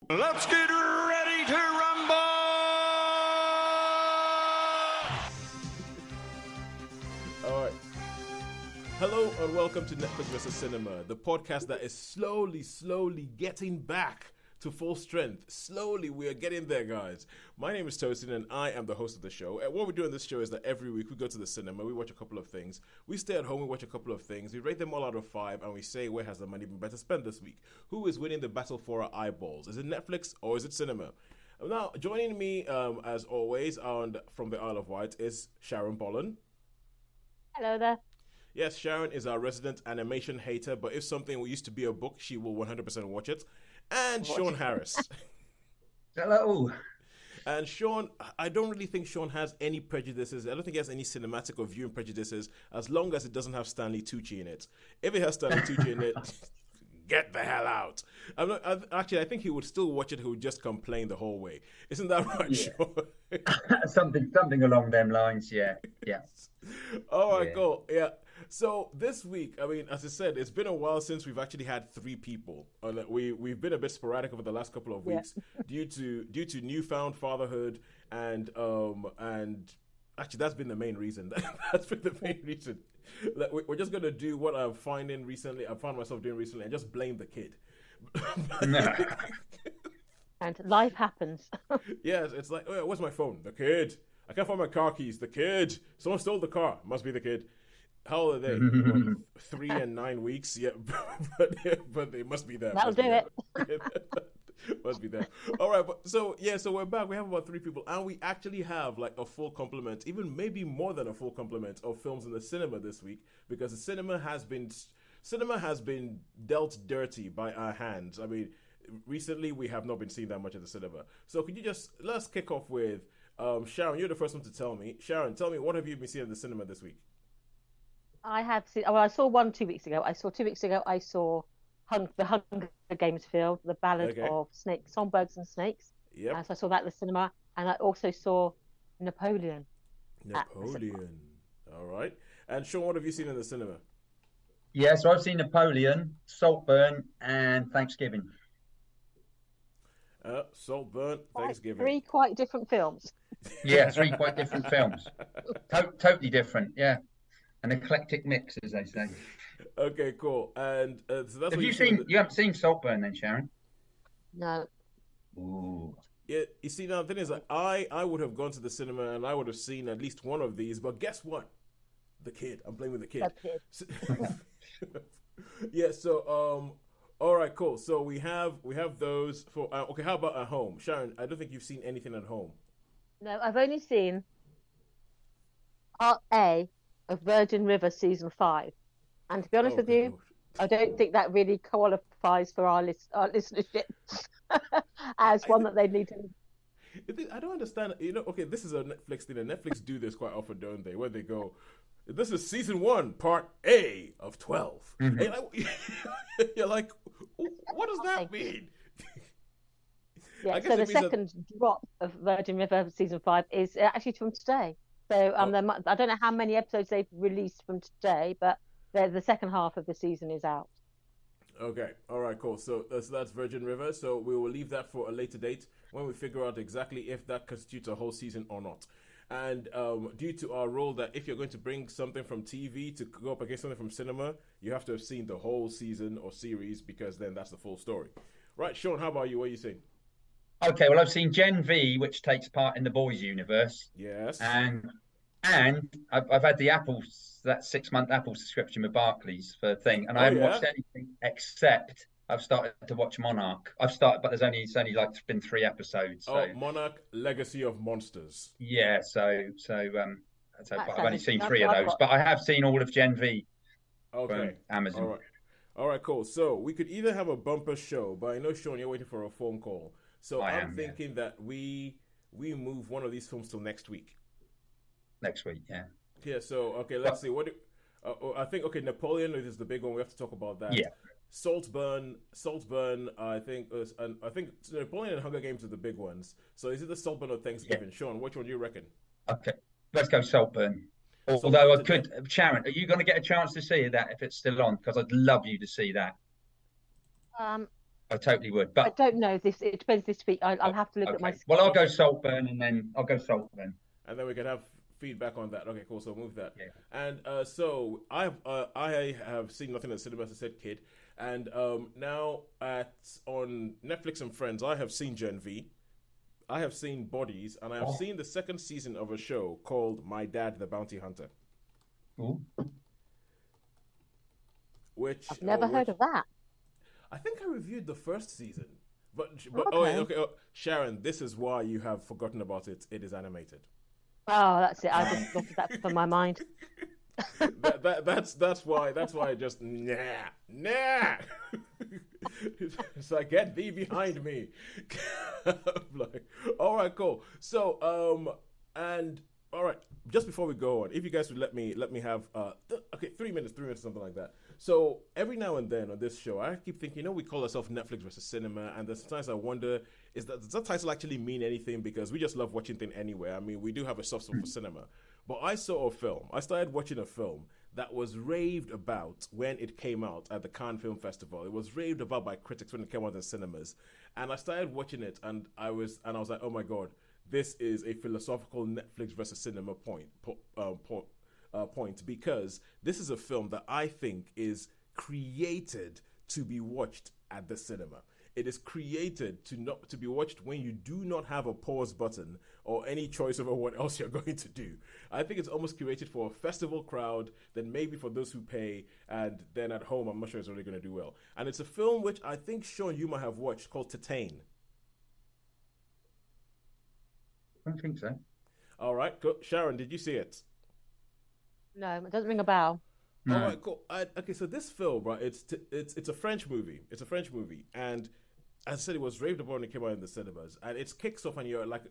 Let's get ready to rumble! All right. Hello and welcome to Netflix vs. Cinema, the podcast that is slowly getting back to full strength. Slowly, we are getting there, guys. My name is Tosin and I am the host of the show. And what we do in this show is that every week we go to the cinema, we watch a couple of things. We stay at home, we watch a couple of things. We rate them all out of 5 and we say where has the money been better spent this week? Who is winning the battle for our eyeballs? Is it Netflix or is it cinema? Now, joining me, as always, from the Isle of Wight is Sharon Bolland. Hello there. Yes, Sharon is our resident animation hater, but if something used to be a book, she will 100% watch it. And Shaun Harris. Hello. And Shaun, I don't really think Shaun has any prejudices. I don't think he has any cinematic or viewing prejudices, as long as it doesn't have Stanley Tucci in it. If it has Stanley Tucci in it, get the hell out. I think he would still watch it. He would just complain the whole way. Isn't that right, Shaun? something along them lines. Yeah. All right, cool. Yeah. So this week, I mean, as I said, it's been a while since we've actually had 3 people. We've been a bit sporadic over the last couple of weeks due to newfound fatherhood and actually that's been the main reason. That's been the main reason. We're just gonna do what I found myself doing recently, and just blame the kid. And life happens. Yes, it's like, oh, where's my phone? The kid. I can't find my car keys. The kid. Someone stole the car. Must be the kid. How old are they? 3 and 9 weeks. Yeah, but they must be there. That'll do it. Must be there. All right, so we're back. We have about 3 people, and we actually have like a full complement, even maybe more than a full complement of films in the cinema this week, because the cinema has been dealt dirty by our hands. I mean, recently we have not been seeing that much at the cinema. So could you let's kick off with Sharon? You're the first one to tell me. Sharon, tell me, what have you been seeing at the cinema this week? I have seen. Well, I saw one 2 weeks ago. I saw the Hunger Games film, the Ballad of Songbirds and Snakes. Yep. So I saw that at the cinema, and I also saw Napoleon. All right. And Shaun, what have you seen in the cinema? Yeah, so I've seen Napoleon, Saltburn, and Thanksgiving. Saltburn, Thanksgiving. 3 quite different films. Yeah, 3 quite different films. Totally different, yeah. An eclectic mix, as they say. Okay, cool. And so that's have you seen? You haven't seen Saltburn, then, Sharon? No. Ooh. Yeah, you see, now the thing is, like, I would have gone to the cinema and I would have seen at least one of these, but guess what? The kid. I'm blaming the kid. Yeah. So all right, cool. So we have those for. Okay, how about at home, Sharon? I don't think you've seen anything at home. No, I've only seen Part A of Virgin River season 5, and to be honest with you, I don't think that really qualifies for our listenership as one that they need to. I don't understand. Okay, this is a Netflix thing, and Netflix do this quite often, don't they? Where they go, this is season 1, part A of 12. Mm-hmm. And you're like, what does that mean? Yeah, so the second drop of Virgin River season 5 is actually from today. So I don't know how many episodes they've released from today, but the second half of the season is out. Okay, all right, cool. So that's Virgin River. So we will leave that for a later date when we figure out exactly if that constitutes a whole season or not. And due to our rule that if you're going to bring something from TV to go up against something from cinema, you have to have seen the whole season or series, because then that's the full story. Right, Shaun, how about you? What are you saying? Okay, well, I've seen Gen V, which takes part in the Boys universe. Yes. And I've had that 6-month Apple subscription with Barclays for a thing, and I haven't watched anything except I've started to watch Monarch. But it's only like been 3 episodes. So. Monarch: Legacy of Monsters. Yeah, so I've only seen 3 of those, but I have seen all of Gen V. Okay. From Amazon. All right, cool. So we could either have a bumper show, but I know, Shaun, you're waiting for a phone call. So I'm thinking that we move one of these films till next week. Next week, yeah. Yeah. So let's see. I think Napoleon is the big one. We have to talk about that. Yeah. Saltburn. I think Napoleon and Hunger Games are the big ones. So is it the Saltburn or Thanksgiving? Yeah. Shaun, which one do you reckon? Okay, let's go Saltburn. Although I could, Sharon, are you going to get a chance to see that if it's still on? Because I'd love you to see that. I totally would. I But don't know this. It depends this week. I'll have to look at my. okay. Well, I'll go Saltburn, and then I'll go Saltburn. And then we can have feedback on that. Okay, cool. So move that. Yeah. And so I have seen Nothing at Cinema, as I said, kid. And now on Netflix and Friends, I have seen Gen V. I have seen Bodies, and I have seen the second season of a show called My Dad, the Bounty Hunter. Ooh. Which I've never heard of that. I think I reviewed the first season. But Okay. Sharon, this is why you have forgotten about it. It is animated. Oh, that's it. I just blotted that from my mind. That's why I just nah. It's like, get thee behind me. I'm like, all right, cool. So and all right, just before we go on, if you guys would let me have 3 minutes, something like that. So every now and then on this show, I keep thinking, we call ourselves Netflix versus cinema, and there's sometimes I wonder, does that title actually mean anything? Because we just love watching things anywhere. I mean, we do have a soft spot for cinema. But I saw a film. I started watching a film that was raved about when it came out at the Cannes Film Festival. It was raved about by critics when it came out in cinemas. And I started watching it, and I was like, oh my God, this is a philosophical Netflix versus cinema point, because this is a film that I think is created to be watched at the cinema. It is created to be watched when you do not have a pause button or any choice over what else you're going to do. I think it's almost curated for a festival crowd, then maybe for those who pay, and then at home, I'm not sure it's really going to do well. And it's a film which I think, Shaun, you might have watched, called Titane. I don't think so. All right, cool. Sharon, did you see it? No, it doesn't ring a bell. No. All right, cool. Okay, so this film, right? It's a French movie. It's a French movie, and as I said, it was raved about when it came out in the cinemas. And it kicks off, and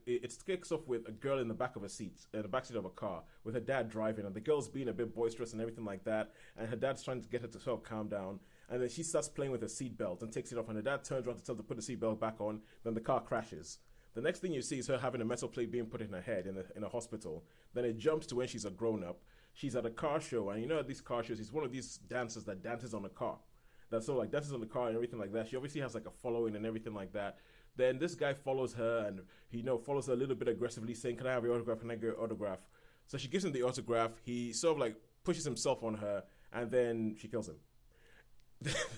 it kicks off with a girl in the back of a seat, in the backseat of a car, with her dad driving, and the girl's being a bit boisterous and everything like that. And her dad's trying to get her to sort of calm down. And then she starts playing with her seatbelt and takes it off, and her dad turns around to tell her to put the seatbelt back on. Then the car crashes. The next thing you see is her having a metal plate being put in her head in a hospital. Then it jumps to when she's a grown up. She's at a car show, and at these car shows, he's one of these dancers that dances on a car. That's so like dances on the car and everything like that. She obviously has like a following and everything like that. Then this guy follows her, and he follows her a little bit aggressively, saying, "Can I have your autograph? Can I get your autograph?" So she gives him the autograph. He sort of like pushes himself on her, and then she kills him.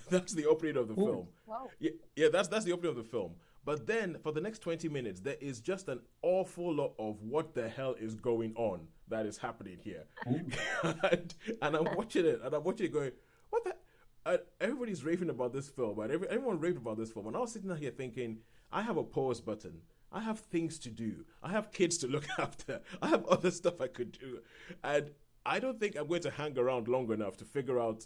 That's the opening of the film. Wow. Yeah, that's the opening of the film. But then for the next 20 minutes, there is just an awful lot of what the hell is going on that is happening here. and I'm watching it, going, what the? Everybody's raving about this film, and everyone raved about this film. And I was sitting here thinking, I have a pause button. I have things to do. I have kids to look after. I have other stuff I could do. And I don't think I'm going to hang around long enough to figure out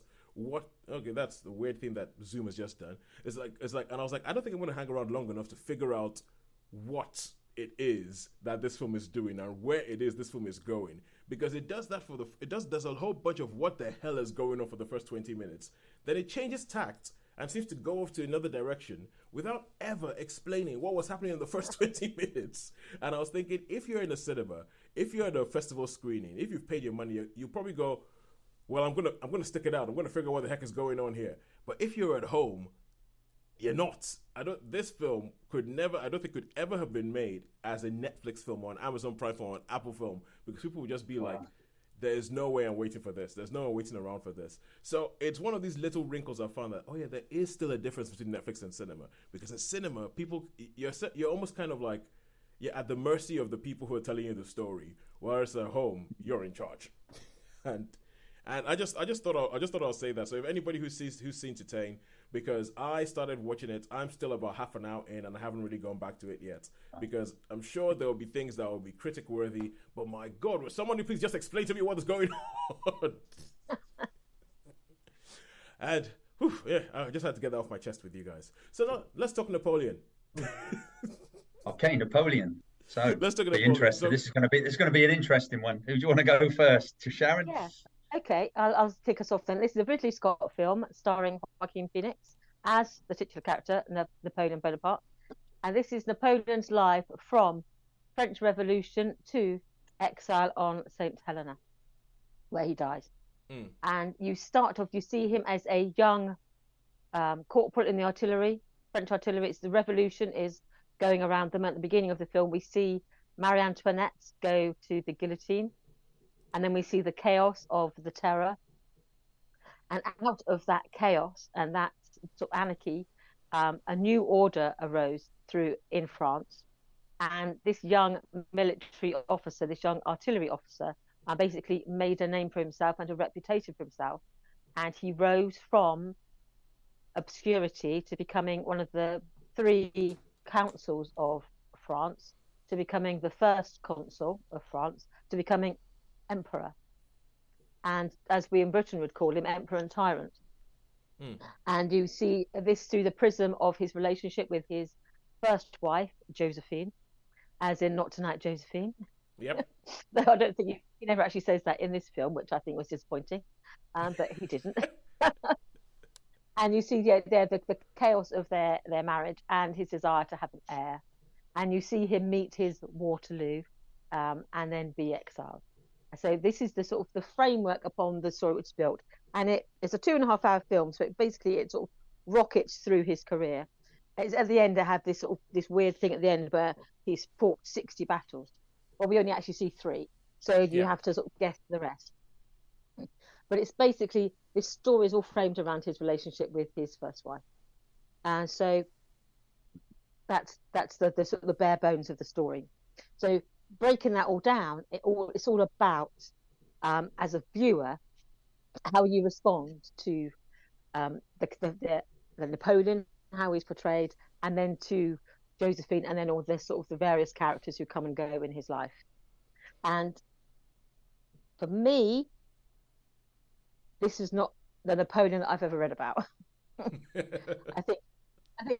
that's the weird thing that Zoom has just done. It's like, and I was like, I don't think I'm going to hang around long enough to figure out what it is that this film is doing and where it is this film is going, because it does that does a whole bunch of what the hell is going on for the first 20 minutes. Then it changes tact and seems to go off to another direction without ever explaining what was happening in the first 20 minutes. And I was thinking, if you're in a cinema, if you're at a festival screening, if you've paid your money, you probably go, well, I'm gonna stick it out. I'm gonna figure out what the heck is going on here. But if you're at home, you're not. This film could ever have been made as a Netflix film or an Amazon Prime film or an Apple film, because people would just be like, there's no way I'm waiting for this. There's no one waiting around for this. So it's one of these little wrinkles I found that, there is still a difference between Netflix and cinema. Because in cinema, you're almost kind of like, you're at the mercy of the people who are telling you the story. Whereas at home, you're in charge. And I just thought I'll say that. So if anybody who's seen Titane, because I started watching it, I'm still about half an hour in, and I haven't really gone back to it yet, because I'm sure there will be things that will be critic worthy. But my God, will somebody please just explain to me what is going on? And I just had to get that off my chest with you guys. So now let's talk Napoleon. Okay, Napoleon. So let's talk Napoleon. Interesting. This is going to be an interesting one. Who do you want to go first? To Sharon? Yeah. Okay, I'll kick us off then. This is a Ridley Scott film starring Joaquin Phoenix as the titular character, Napoleon Bonaparte. And this is Napoleon's life from French Revolution to exile on St. Helena, where he dies. And you see him as a young corporal in the artillery. French artillery. It's the revolution is going around them. At the beginning of the film, we see Marie Antoinette go to the guillotine, and then we see the chaos of the terror. And out of that chaos and that sort of anarchy, a new order arose in France. And this young military officer, this young artillery officer, basically made a name for himself and a reputation for himself. And he rose from obscurity to becoming one of the 3 councils of France, to becoming the first consul of France, to becoming emperor. And as we in Britain would call him, emperor and tyrant. And you see this through the prism of his relationship with his first wife, Josephine, as in Not Tonight, Josephine. Yep. Though I don't think he never actually says that in this film, which I think was disappointing, but he didn't. And you see the chaos of their marriage and his desire to have an heir. And you see him meet his Waterloo, and then be exiled. So this is the sort of the framework upon the story which is built. And it's a 2.5-hour film, so it sort of rockets through his career. At the end, they have this sort of this weird thing at the end where he's fought 60 battles. Well, we only actually see 3, so you have to sort of guess the rest. But it's basically, this story is all framed around his relationship with his first wife, and so that's the sort of the bare bones of the story. So breaking that all down, it's all about, as a viewer, how you respond to the Napoleon, how he's portrayed, and then to Josephine, and then all the sort of the various characters who come and go in his life. And for me, this is not the Napoleon that I've ever read about. I think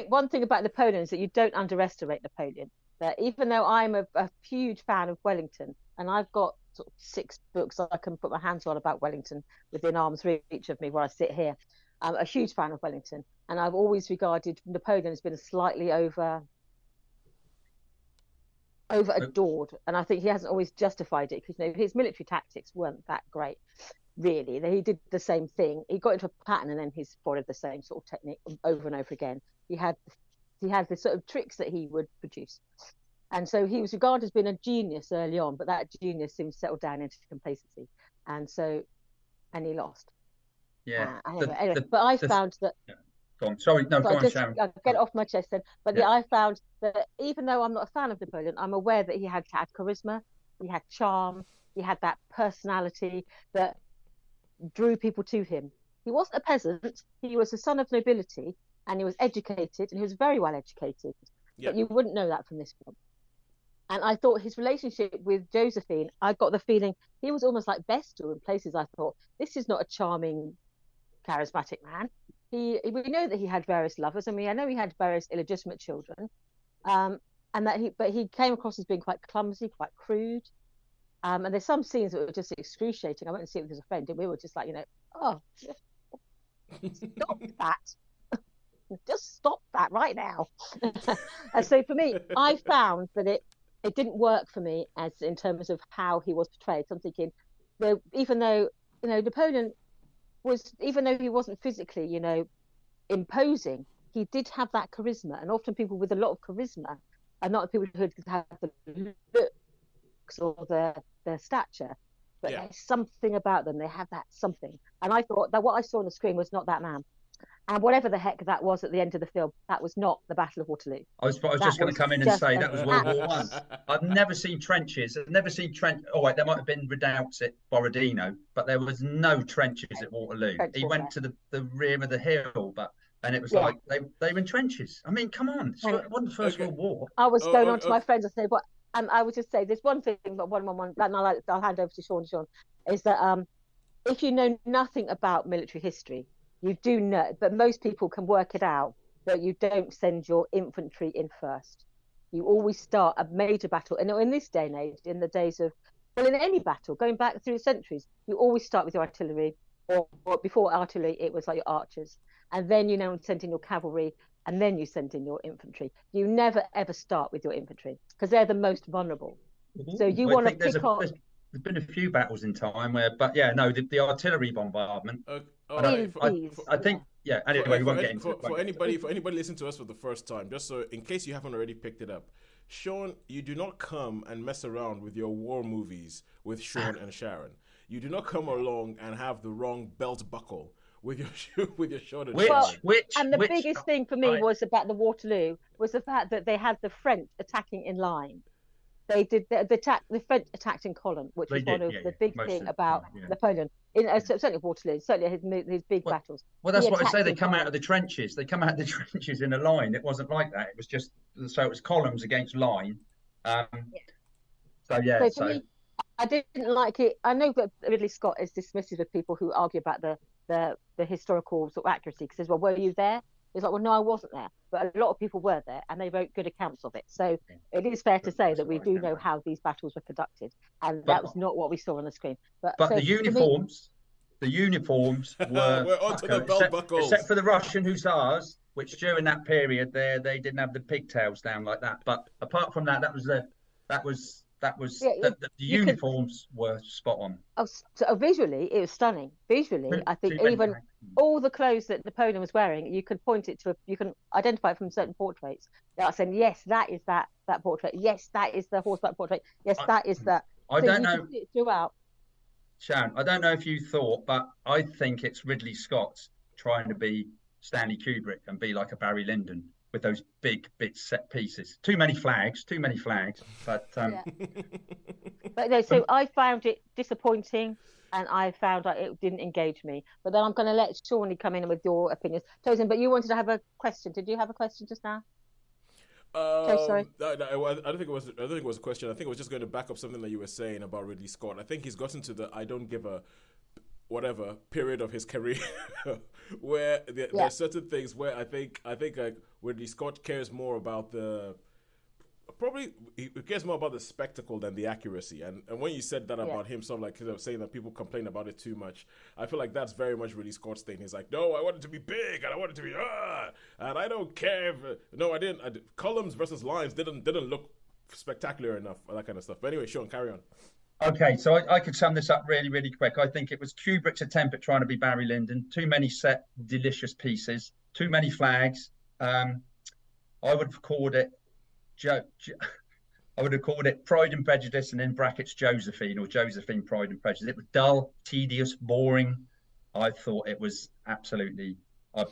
one thing about Napoleon is that you don't underestimate Napoleon. That even though I'm a huge fan of Wellington, and I've got sort of 6 books I can put my hands on about Wellington within arm's reach of me where I sit here, I'm a huge fan of Wellington, and I've always regarded Napoleon as being slightly over adored, and I think he hasn't always justified it, because his military tactics weren't that great, really. He did the same thing. He got into a pattern, and then he's followed the same sort of technique over and over again. He had the sort of tricks that he would produce, and so he was regarded as being a genius early on, but that genius soon settled down into complacency, and he lost. Yeah. But I found that. Yeah. Go on. Sorry, no, go on, Sharon. I'll get it off my chest then. But I found that even though I'm not a fan of Napoleon, I'm aware that he had charisma, he had charm, he had that personality that drew people to him. He wasn't a peasant, he was the son of nobility, and he was educated, and he was very well educated. But you wouldn't know that from this film. And I thought his relationship with Josephine, I got the feeling he was almost like bestial in places. I thought, this is not a charming, charismatic man. We know that he had various lovers. I mean, I know he had various illegitimate children, and but he came across as being quite clumsy, quite crude. And there's some scenes that were just excruciating. I went and see it with a friend, and we were just like, oh, stop that. Just stop that right now. And so for me, I found that it didn't work for me as in terms of how he was portrayed. So I'm thinking, even though Napoleon was, even though he wasn't physically imposing, he did have that charisma, and often people with a lot of charisma are not the people who have the looks or their stature, but there's something about them. They have that something, and I thought that what I saw on the screen was not that man. And whatever the heck that was at the end of the film, that was not the Battle of Waterloo. I was just going to come in and say that was World War One. I've never seen trenches. I've never seen trench. All right, there might have been redoubts at Borodino, but there was no trenches at Waterloo. He went to the rear of the hill, and it was like they were in trenches. I mean, come on, it wasn't the First World War. I was going on to my friends and say, "What?" I would just say, "There's one thing, but one, and I'll hand over to Shaun and Shaun, is that if you know nothing about military history, you do know, but most people can work it out, that you don't send your infantry in first. You always start a major battle. And in this day and age, in the days of, in any battle, going back through the centuries, you always start with your artillery, or before artillery, it was like your archers. And then you send in your cavalry, and then you send in your infantry. You never, ever start with your infantry, because they're the most vulnerable. So you want to pick up... There's been a few battles in time where, but the artillery bombardment. All Really right. I think, yeah. Anyway, we won't get into it. For anybody listening to us for the first time, just so in case you haven't already picked it up, Shaun, you do not come and mess around with your war movies with Shaun and Sharon. You do not come along and have the wrong belt buckle with your Shaun and Sharon. And the biggest thing for me was about the Waterloo was the fact that they had the French attacking in line. They did the French attacked in column, which was one of the big thing about Napoleon. Certainly Waterloo, certainly his big battles. Well, that's what I say. They come out of the trenches. They come out of the trenches in a line. It wasn't like that. It was just so it was columns against line. So for me, I didn't like it. I know that Ridley Scott is dismissive of people who argue about the historical sort of accuracy because says, well, were you there? It's like, well, no, I wasn't there, but a lot of people were there, and they wrote good accounts of it. So it is fair to say that we do know how these battles were conducted, and that was not what we saw on the screen. But the uniforms were onto the belt buckles, except for the Russian hussars, which during that period they didn't have the pigtails down like that. But apart from that, the uniforms were spot on. So visually, it was stunning. Visually, I think even all the clothes that Napoleon was wearing, you could point it to, you can identify it from certain portraits. They are saying, yes, that is that portrait. Yes, that is the horseback portrait. Yes, that is that. I don't know. Throughout. Shaun, I don't know if you thought, but I think it's Ridley Scott trying to be Stanley Kubrick and be like a Barry Lyndon with those big set pieces. Too many flags. But but no. So I found it disappointing, and I found that it didn't engage me. But then I'm going to let Shawnee come in with your opinions, Tosin. But you wanted to have a question. Did you have a question just now? Sorry. No, I don't think it was. I don't think it was a question. I think it was just going to back up something that you were saying about Ridley Scott. I think he's gotten to the I don't give a whatever period of his career where there are certain things where I think like Ridley Scott cares more about he cares more about the spectacle than the accuracy. And when you said that about him, sort of like saying that people complain about it too much, I feel like that's very much Ridley Scott's thing. He's like, no, I want it to be big and I want it to be and I don't care if I didn't. Columns versus lines didn't look spectacular enough, or that kind of stuff. But anyway, Shaun, carry on. Okay, so I could sum this up really, really quick. I think it was Kubrick's attempt at trying to be Barry Lyndon. Too many set, delicious pieces. Too many flags. I would have called it Pride and Prejudice, and in brackets Josephine, or Josephine Pride and Prejudice. It was dull, tedious, boring. I thought it was absolutely. I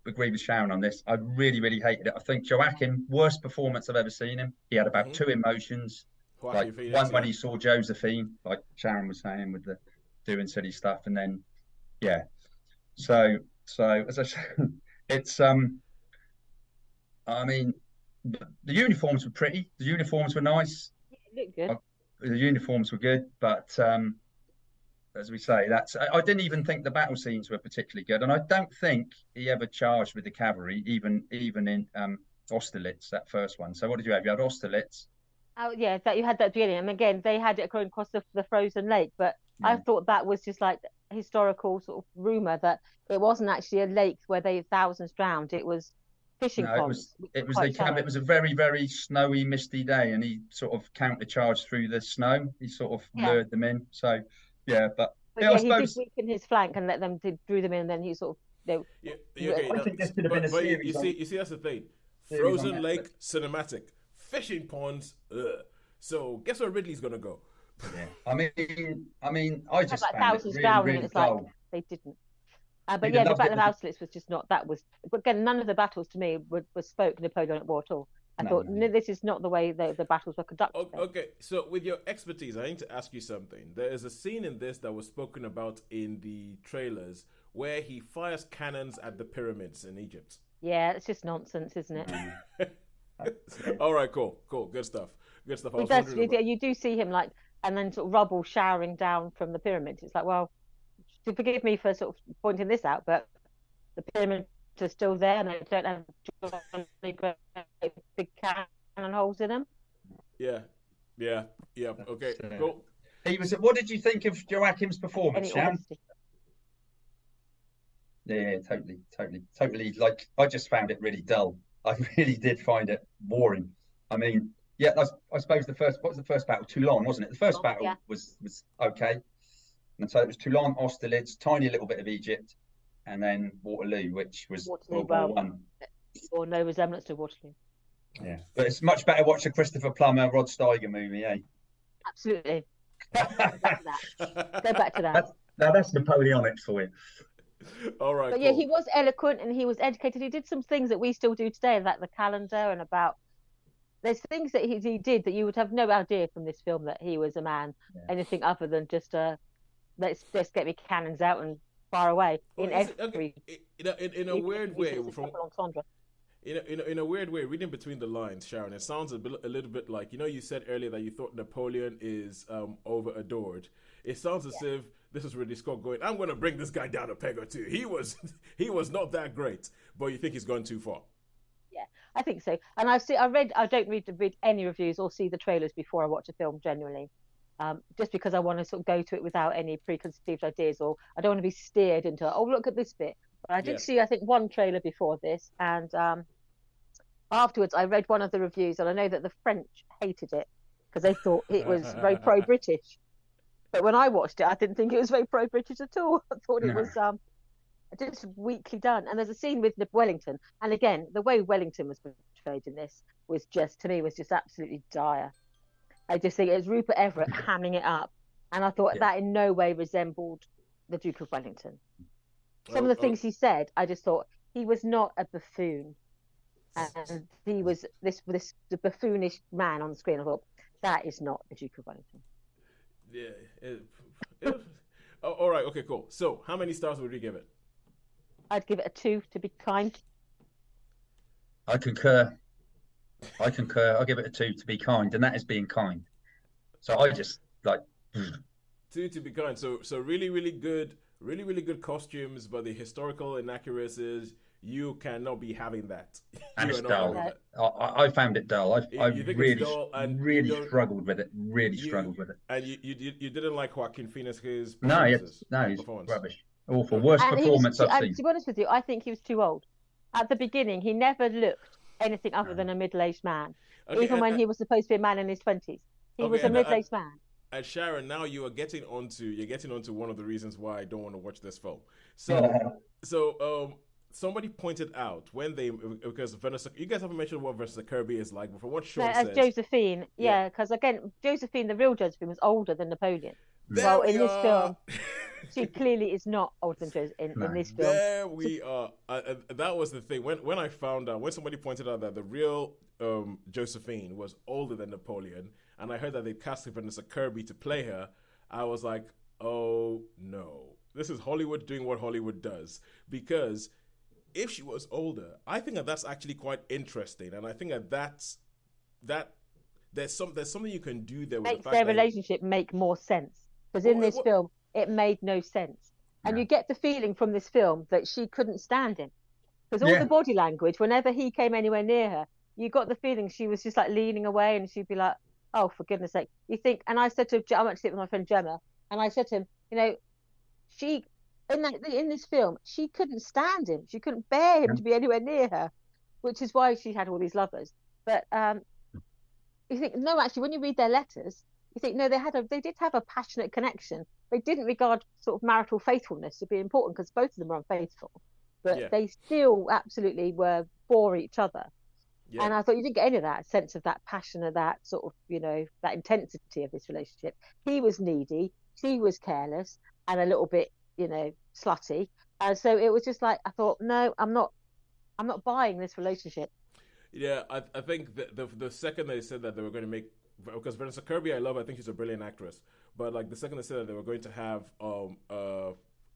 agree with Shaun on this. I really, really hated it. I think Joachim, worst performance I've ever seen him. He had about two emotions. Like one when he saw Josephine, like Sharon was saying, with the doing silly stuff, and then so as I said, it's I mean, the uniforms were pretty, the uniforms were nice, looked good. The uniforms were good, but as we say, I didn't even think the battle scenes were particularly good, and I don't think he ever charged with the cavalry, even in Austerlitz, that first one. So what did you have? You had Austerlitz. Oh yeah, that you had that beginning, and again they had it across the frozen lake. But I thought that was just like historical sort of rumor that it wasn't actually a lake where they thousands drowned. It was fishing ponds. It was a very, very snowy, misty day, and he sort of countercharged through the snow. He sort of lured them in. So but I suppose he did weaken his flank and let them drew them in, and then he sort of I think this could have been a series. You see, that's the thing. Frozen lake cinematic. Fishing ponds, so guess where Ridley's gonna go? Yeah, I mean, I just like found thousands it down, really, and it's dull. like they didn't. But the Battle of Austerlitz was just not. That was again, none of the battles to me was spoke Napoleonic War at all. I thought this is not the way the battles were conducted. Okay, so with your expertise, I need to ask you something. There is a scene in this that was spoken about in the trailers where he fires cannons at the pyramids in Egypt. Yeah, it's just nonsense, isn't it? All right, cool, good stuff. You do see him and then sort of rubble showering down from the pyramid. It's like, well, to forgive me for sort of pointing this out, but the pyramids are still there, and they don't have big cannon holes in them. Yeah. Okay, cool. What did you think of Joachim's performance, Shaun? Yeah, totally. Like, I just found it really dull. I really did find it boring. I mean, I suppose what was the first battle? Toulon, wasn't it? The first battle was okay. And so it was Toulon, Austerlitz, tiny little bit of Egypt, and then Waterloo, which was World War One. Or no resemblance to Waterloo. Yeah, but it's much better watch a Christopher Plummer, Rod Steiger movie, eh? Absolutely. Go back to that. That's Napoleonic for you. All right. But cool. yeah, he was eloquent and he was educated. He did some things that we still do today, like the calendar and about. There's things that he did that you would have no idea from this film that he was a man, anything other than just let's just get me cannons out and far away in a weird way in a weird way, reading between the lines, Sharon, it sounds a little bit like, you said earlier that you thought Napoleon is over adored. It sounds as if this is Ridley Scott going, I'm going to bring this guy down a peg or two. He was not that great, but you think he's gone too far. Yeah, I think so. And I don't read any reviews or see the trailers before I watch a film generally. Just because I want to sort of go to it without any preconceived ideas, or I don't want to be steered into, look at this bit. But I did see, I think, one trailer before this, and afterwards I read one of the reviews, and I know that the French hated it because they thought it was very pro-British. But when I watched it, I didn't think it was very pro-British at all. I thought it was just weakly done. And there's a scene with Wellington, and again, the way Wellington was portrayed in this was just absolutely dire. I just think it was Rupert Everett hamming it up, and I thought that in no way resembled the Duke of Wellington. Some of the things he said, I just thought he was not a buffoon, and he was the buffoonish man on the screen. I thought that is not the Duke of Wellington. Yeah. All right. Okay. Cool. So, how many stars would you give it? I'd give it a 2 to be kind. I concur. I'll give it a 2 to be kind, and that is being kind. So I just like 2 to be kind. So really, really good, really good costumes, but the historical inaccuracies, you cannot be having that. And it's dull. I found it dull. I really struggled with it. Struggled with it. And you didn't like Joaquin Phoenix's performance? No, he's rubbish. Awful. Worst performance I've seen. To be honest with you, I think he was too old. At the beginning, he never looked anything other than a middle-aged man. Okay, even when he was supposed to be a man in his 20s. He was a middle-aged man. And Sharon, now you're getting onto one of the reasons why I don't want to watch this film. So somebody pointed out because Vanessa, you guys haven't mentioned what Vanessa Kirby is like, but from what Shaun said, Josephine, because again, Josephine, the real Josephine, was older than Napoleon. Well, in this film, she clearly is not older than Josephine in this film. There we are. That was the thing. When I found out, when somebody pointed out that the real Josephine was older than Napoleon, and I heard that they casted Vanessa Kirby to play her, I was like, oh no. This is Hollywood doing what Hollywood does. Because if she was older, I think that's actually quite interesting. And I think that there's something you can do there. Makes their relationship make more sense. Because in this film, it made no sense. And you get the feeling from this film that she couldn't stand him. Because all the body language, whenever he came anywhere near her, you got the feeling she was just like leaning away, and she'd be like, oh, for goodness sake. You think, and I said to him, I went to sit with my friend Gemma, and I said to him, she, in this film, she couldn't stand him. She couldn't bear him to be anywhere near her, which is why she had all these lovers. But you think, no, actually, when you read their letters, you think, no, they did have a passionate connection. They didn't regard sort of marital faithfulness to be important because both of them were unfaithful, but they still absolutely were for each other. Yeah. And I thought you didn't get any of that sense of that passion, of that sort of, that intensity of this relationship. He was needy, she was careless and a little bit, slutty. And so it was just like, I thought, no, I'm not buying this relationship. Yeah, I think the second they said that they were going to make, because Vanessa Kirby, I think she's a brilliant actress. But like the second they said that they were going to have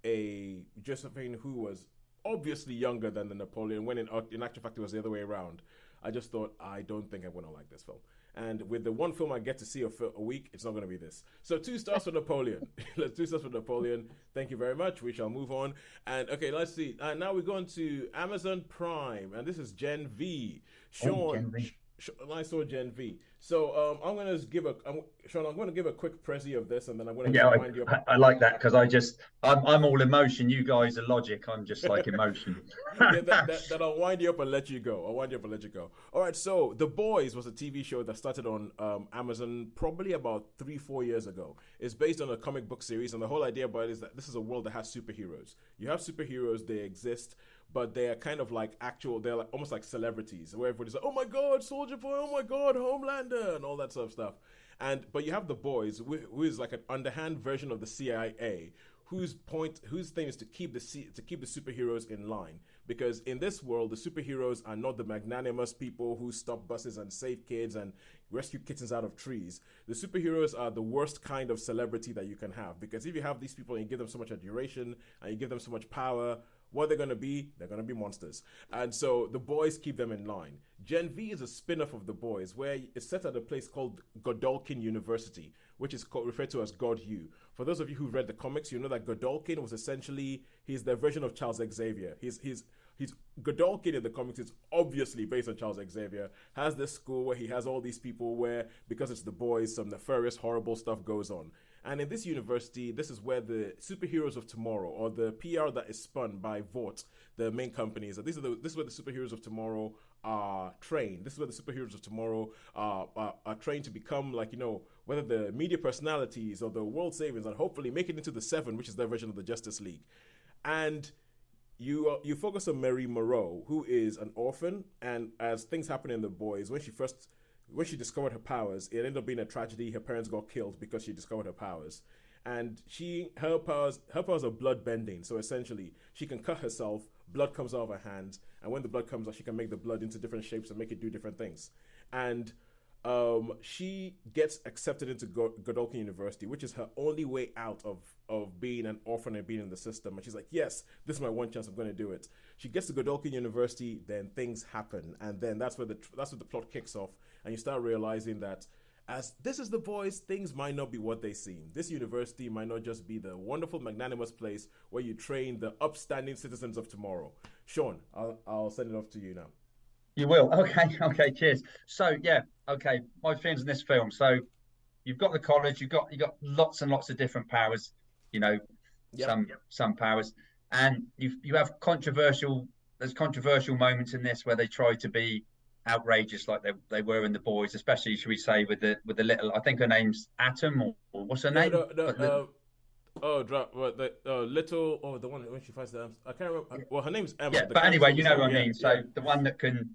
a Josephine who was obviously younger than the Napoleon, when in actual fact it was the other way around. I just thought, I don't think I'm going to like this film. And with the one film I get to see a week, it's not going to be this. So 2 stars for Napoleon. 2 stars for Napoleon. Thank you very much. We shall move on. And okay, let's see. Now we're going to Amazon Prime. And this is Gen V. Shaun. I saw Gen V. So I'm gonna give Sean. I'm gonna give a quick prezi of this, and then I'm gonna Yeah, wind you up. I like that because I'm all emotion. You guys are logic. I'm just like emotion. Yeah, that I'll wind you up and let you go. I'll wind you up and let you go. All right. So The Boys was a TV show that started on Amazon probably about 3-4 years ago. It's based on a comic book series, and the whole idea about it is that this is a world that has superheroes. You have superheroes; they exist, but they are kind of like they're like, almost like celebrities, where everybody's like, oh my god, Soldier Boy, oh my god, Homelander, and all that sort of stuff. But you have the Boys, who is like an underhand version of the CIA, whose thing is to keep the superheroes in line. Because in this world, the superheroes are not the magnanimous people who stop buses and save kids and rescue kittens out of trees. The superheroes are the worst kind of celebrity that you can have. Because if you have these people and you give them so much adoration and you give them so much power, what they're going to be? They're going to be monsters. And so the Boys keep them in line. Gen V is a spin-off of the Boys, where it's set at a place called Godolkin University, which is referred to as God U. For those of you who've read the comics, you know that Godolkin was essentially, he's their version of Charles Xavier. He's Godolkin in the comics is obviously based on Charles Xavier, has this school where he has all these people where, because it's the Boys, some nefarious, horrible stuff goes on. And in this university, this is where the superheroes of tomorrow, or the PR that is spun by Vought, the main companies, this is where the superheroes of tomorrow are trained. This is where the superheroes of tomorrow are trained to become, like, whether the media personalities or the world savings, and hopefully make it into the Seven, which is their version of the Justice League. And you focus on Mary Moreau, who is an orphan, and as things happen in The Boys, when she discovered her powers, it ended up being a tragedy. Her parents got killed because she discovered her powers. And her powers are blood bending. So essentially, she can cut herself, blood comes out of her hands, and when the blood comes out, she can make the blood into different shapes and make it do different things. And she gets accepted into Godolkin University, which is her only way out of being an orphan and being in the system. And she's like, yes, this is my one chance, I'm going to do it. She gets to Godolkin University, then things happen. And then that's where the plot kicks off. And you start realizing that as this is The Boys, things might not be what they seem. This university might not just be the wonderful, magnanimous place where you train the upstanding citizens of tomorrow. Sean, I'll send it off to you now. You will. Okay, cheers. So yeah, okay, my feelings in this film. So you've got the college, you've got lots and lots of different powers, yep. some powers, and you have there's controversial moments in this where they try to be outrageous like they were in The Boys, especially, should we say, with the little, I think her name's Atom, or what's her name? The one when she fights the I can't remember. Well, her name's Emma. Yeah, but anyway, you know what I mean. So the one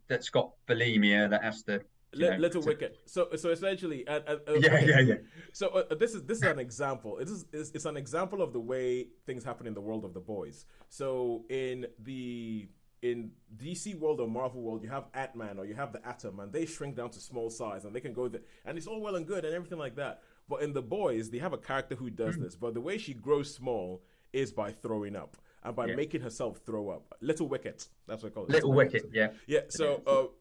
that's got bulimia, that has to Little Wicket. So essentially, yeah. So this is an example. It's an example of the way things happen in the world of The Boys. So in DC world or Marvel world, you have Ant-Man or you have the Atom, and they shrink down to small size, and they can go there, and it's all well and good and everything like that. But in The Boys, they have a character who does this, but the way she grows small is by throwing up and by making herself throw up. Little Wicket, that's what I call it. Little Wicket, yeah. Yeah, so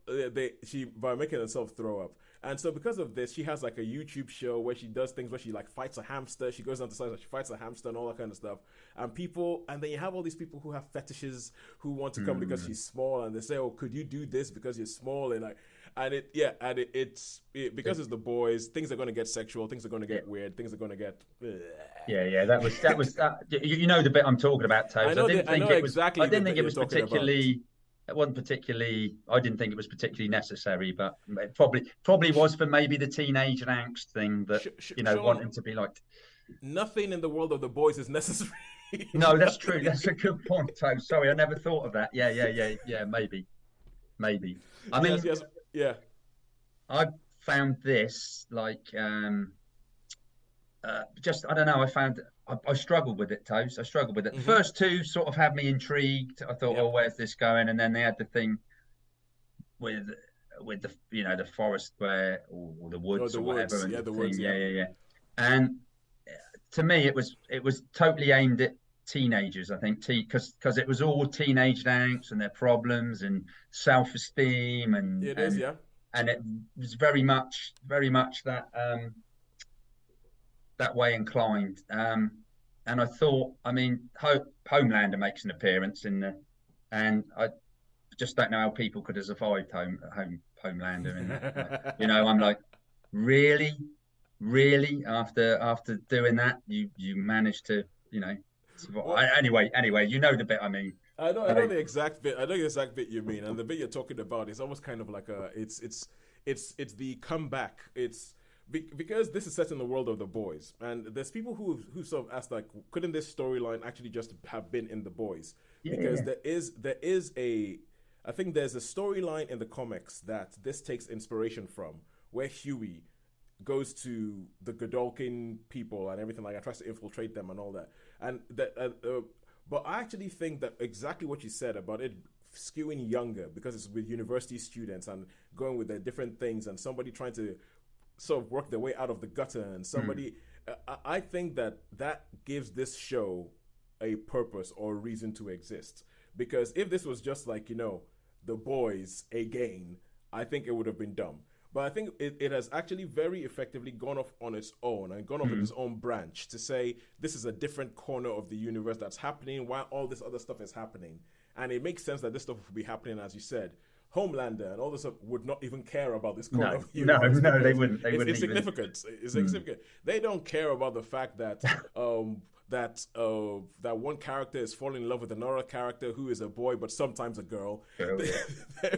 she by making herself throw up. And so because of this, she has like a YouTube show where she does things where she like fights a hamster. She goes down to size, she fights a hamster and all that kind of stuff. And then you have all these people who have fetishes who want to come because she's small, and they say, "Oh, could you do this because you're small?" It's because it's The Boys. Things are going to get sexual. Things are going to get weird. Things are going to get. Yeah. That was that. You know the bit I'm talking about, Toes. I didn't think it was particularly. It wasn't particularly. I didn't think it was particularly necessary, but it probably was for maybe the teenage angst thing that Sean, wanting to be like. Nothing in the world of The Boys is necessary. No, that's true. That's a good point, Toes. Sorry, I never thought of that. Yeah. Maybe. I mean, yes. Yeah. I found this like just, I don't know. I struggled with it, Toes. I struggled with it. The first two sort of had me intrigued. I thought, oh, where's this going? And then they had the thing with the the forest or the woods or whatever. Yeah, the woods. Yeah. And to me, it was totally aimed at teenagers, I think, because it was all teenage angst and their problems and self-esteem, and and it was very much that that way inclined. And I thought, I mean, Homelander makes an appearance and I just don't know how people could have survived Homelander in that. Like, I'm like, really, really, after doing that, you managed to, Well, anyway, you know the bit I mean. I know the exact bit. I know the exact bit you mean, and the bit you're talking about is almost kind of like it's the comeback. It's because this is set in the world of the boys, and there's people who sort of asked like, couldn't this storyline actually just have been in the boys? Because there is a, I think there's a storyline in the comics that this takes inspiration from, where Huey goes to the Godolkin people and everything like that, tries to infiltrate them and all that, and that. But I actually think that exactly what you said about it skewing younger, because it's with university students and going with their different things, and somebody trying to sort of work their way out of the gutter, and somebody. I think that gives this show a purpose or reason to exist. Because if this was just like, the boys again, I think it would have been dumb. But I think it has actually very effectively gone off on its own and gone off in its own branch to say this is a different corner of the universe that's happening while all this other stuff is happening. And it makes sense that this stuff would be happening, as you said. Homelander and all this stuff would not even care about this corner of the universe. No, they wouldn't. It's significant. It's significant. They don't care about the fact that that one character is falling in love with another character who is a boy but sometimes a girl. There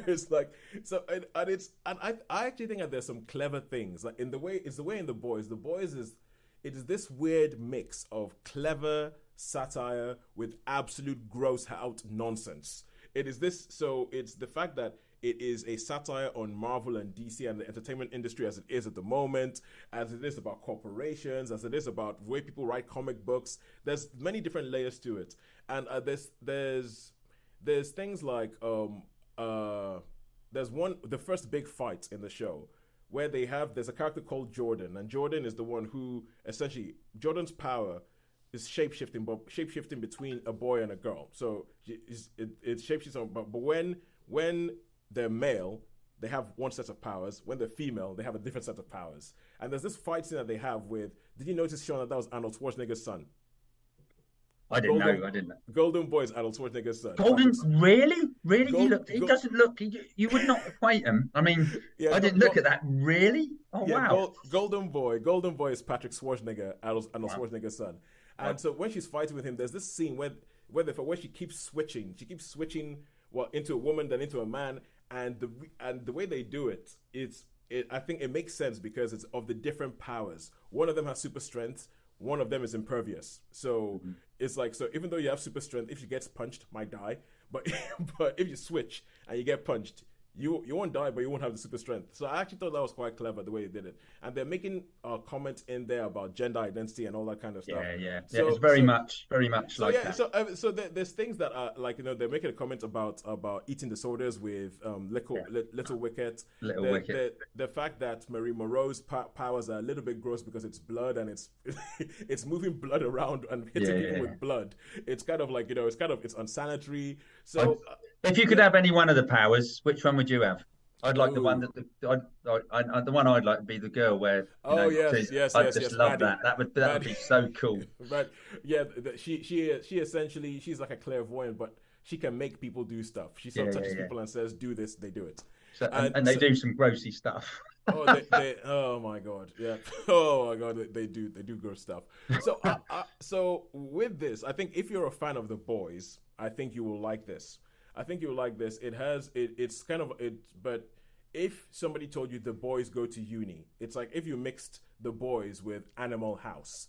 is like and I actually think that there's some clever things like in the way in the boys. The boys is this weird mix of clever satire with absolute gross out nonsense. It's the fact that it is a satire on Marvel and DC and the entertainment industry as it is at the moment, as it is about corporations, as it is about the way people write comic books. There's many different layers to it, and there's things like there's the first big fight in the show where there's a character called Jordan, and Jordan is the one who essentially Jordan's power is shapeshifting between a boy and a girl. So it's shapeshifting, but when they're male, they have one set of powers. When they're female, they have a different set of powers. And there's this fight scene that they have with. Did you notice, Shaun, that was Arnold Schwarzenegger's son? I didn't know. Golden Boy is Arnold Schwarzenegger's son. Golden, really? He doesn't look. You would not equate him. I mean, I didn't look at that. Really? Oh wow. Golden Boy is Patrick Schwarzenegger, Arnold Schwarzenegger's son. And so when she's fighting with him, there's this scene where she keeps switching. She keeps switching into a woman, then into a man, and the way they do it, I think it makes sense because it's of the different powers. One of them has super strength, one of them is impervious. So it's like, so even though you have super strength, if she gets punched, might die. But if you switch and you get punched, you won't die, but you won't have the super strength. So I actually thought that was quite clever the way they did it. And they're making comments in there about gender identity and all that kind of stuff. Yeah. So, it's very much like that. So there's things that are like, they're making a comment about eating disorders with Little Wicket. The fact that Marie Moreau's powers are a little bit gross because it's blood and it's moving blood around and hitting people with blood. It's kind of like, it's unsanitary. So if you could have any one of the powers, which one would you have? I'd like the one the one I'd like to be the girl where. Yes. I just love that. That would be so cool. Right. Yeah. She essentially she's like a clairvoyant, but she can make people do stuff. She sort of touches people and says, "Do this," they do it. So, and they do some grossy stuff. Oh my god, yeah. Oh my god, they do gross stuff. So so with this, I think if you're a fan of The Boys, I think you will like this. It's kind of it, but if somebody told you The Boys go to uni, it's like if you mixed The Boys with Animal House,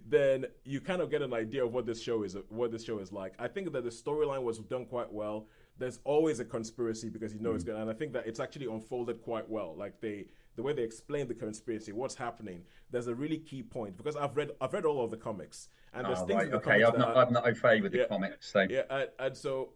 then you kind of get an idea of what this show is like. I think that the storyline was done quite well. There's always a conspiracy because it's good, and I think that it's actually unfolded quite well. Like the way they explain the conspiracy, what's happening. There's a really key point because I've read all of the comics, and there's things in the comics I'm not au fait with the comics. So and so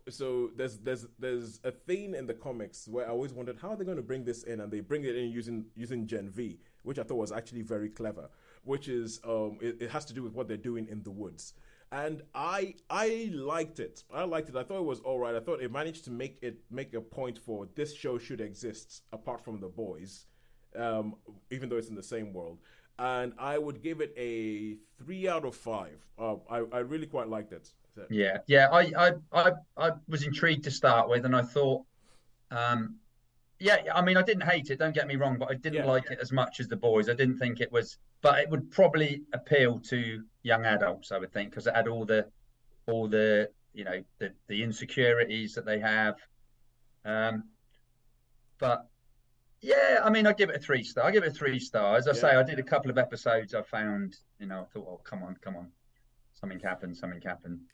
there's a theme in the comics where I always wondered how are they going to bring this in, and they bring it in using Gen V, which I thought was actually very clever. Which is it has to do with what they're doing in the woods. And I liked it. I thought it was all right. I thought it managed to make a point for this show should exist apart from The Boys, even though it's in the same world. And I would give it a 3 out of 5. I really quite liked it. So. Yeah. I was intrigued to start with, and I thought Yeah, I mean, I didn't hate it. Don't get me wrong, but I didn't like it as much as the boys. I didn't think it was, but it would probably appeal to young adults, I would think, because it had all the the insecurities that they have. But yeah, I mean, I give it a 3 star. I give it a 3 star. As I say, I did a couple of episodes. I found, I thought, oh, come on, something happened.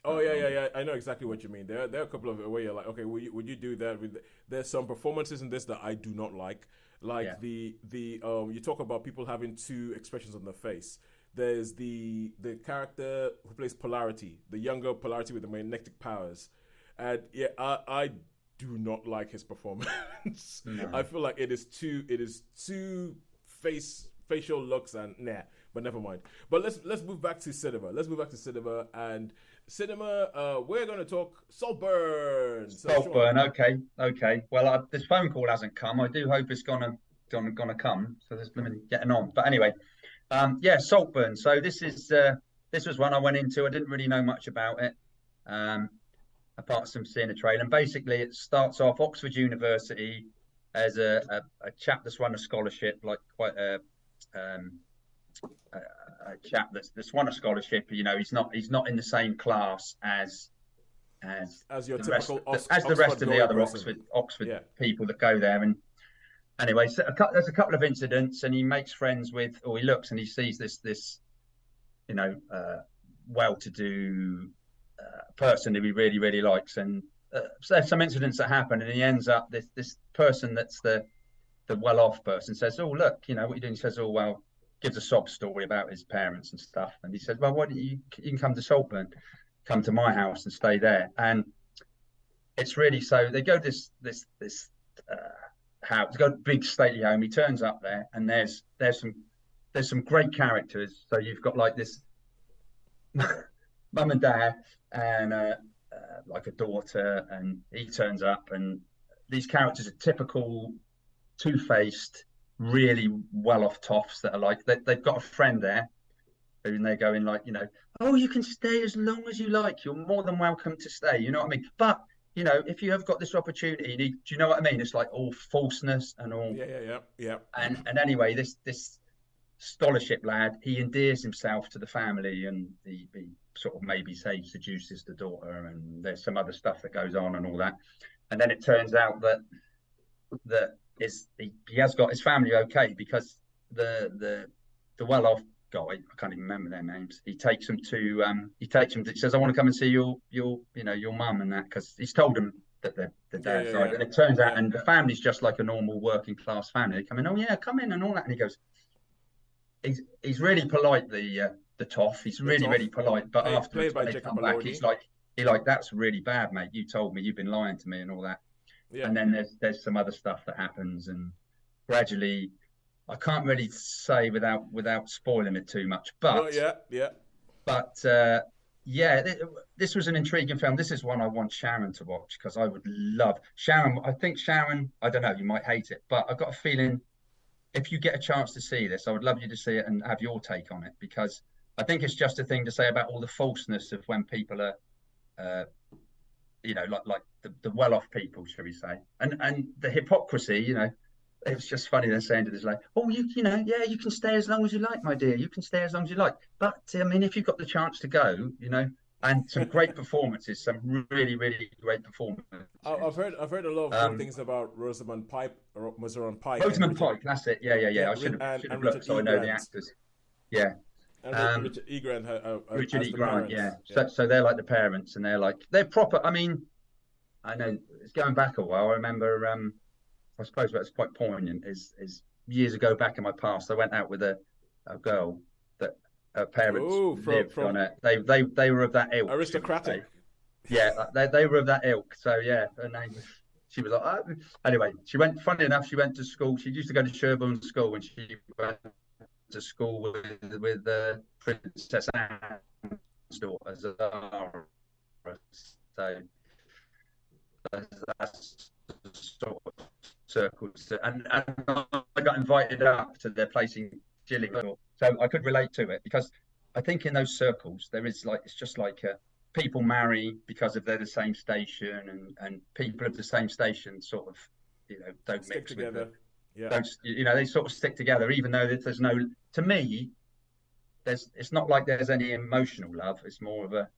Oh yeah. I know exactly what you mean. There are a couple of where you're like, okay, would you do that? There's some performances in this that I do not like. Like the you talk about people having two expressions on their face. There's the character who plays Polarity, the younger Polarity with the magnetic powers, and I do not like his performance. No. I feel like it is too facial looks and but never mind. But let's move back to cinema. And cinema. We're going to talk Saltburn. Saltburn. Okay. Well, this phone call hasn't come. I do hope it's gonna come. So there's getting on. But anyway, Saltburn. So this was one I went into. I didn't really know much about it. Apart from seeing a trailer. And basically it starts off Oxford University as a chap that's won a scholarship, like quite a chap that's won a scholarship. He's not in the same class as your the typical rest, the rest of the other Oxford people that go there. And anyway, so there's a couple of incidents, and he makes friends with, or he looks and he sees this well-to-do person who he really, really likes, and so there's some incidents that happen, and he ends up this person that's the well-off person says, oh look, what are you doing? He says, oh well, gives a sob story about his parents and stuff, and he said, well, why don't you can come to Saltburn, come to my house and stay there. And it's really, so they go this house, they go to big stately home. He turns up there, and there's some great characters. So you've got like this mum and dad and like a daughter, and he turns up, and these characters are typical two-faced, really well-off toffs that are like they've got a friend there, and they're going like, oh, you can stay as long as you like, you're more than welcome to stay, you know what I mean? But if you have got this opportunity, do you know what I mean? It's like all falseness and all. Yeah. And anyway, this scholarship lad, he endears himself to the family, and he sort of maybe say seduces the daughter, and there's some other stuff that goes on and all that. And then it turns out that he has got his family okay, because the well-off guy, I can't even remember their names, he takes them to he says, I want to come and see your mum and that, because he's told them that the dad's died. And it turns out, and the family's just like a normal working class family. They come in, oh yeah, come in and all that, and he goes, he's really polite, the toff. He's really polite, but afterwards when they come back, he's like, that's really bad, mate. You told me, you've been lying to me and all that. Yeah. And then there's some other stuff that happens, and gradually, I can't really say without spoiling it too much. But But this was an intriguing film. This is one I want Sharon to watch, because I would love Sharon. I think Sharon, I don't know, you might hate it, but I've got a feeling if you get a chance to see this, I would love you to see it and have your take on it, because I think it's just a thing to say about all the falseness of when people are, like the well-off people, shall we say, and the hypocrisy. It was just funny. They're saying to this like, oh, you can stay as long as you like, my dear. You can stay as long as you like. But I mean, if you've got the chance to go, and some great performances, some really, really great performances. I've heard a lot of good things about Rosamund Pike. Rosamund Pike, that's it. Yeah. I should have looked, so I know the actors. Yeah. And Richard E. Grant, yeah. So they're like the parents, and they're proper. I mean, I know it's going back a while. I remember, I suppose that's quite poignant. Is years ago back in my past, I went out with a girl that her parents lived on it. They were of that ilk. Aristocratic. Yeah, they were of that ilk. So yeah, her name. She was like, oh. Anyway, she went. Funny enough, she went to school. She used to go to Sherborne School when she went to school with Princess Anne's daughter Zara. So that's sort of circles, and I got invited up to their place in Gillingham, so I could relate to it, because I think in those circles there is it's just like people marry because of they're the same station, and people of the same station sort of don't Stick mix together. with Yeah. don't they sort of stick together, even though there's no. To me, it's not like there's any emotional love. It's more of a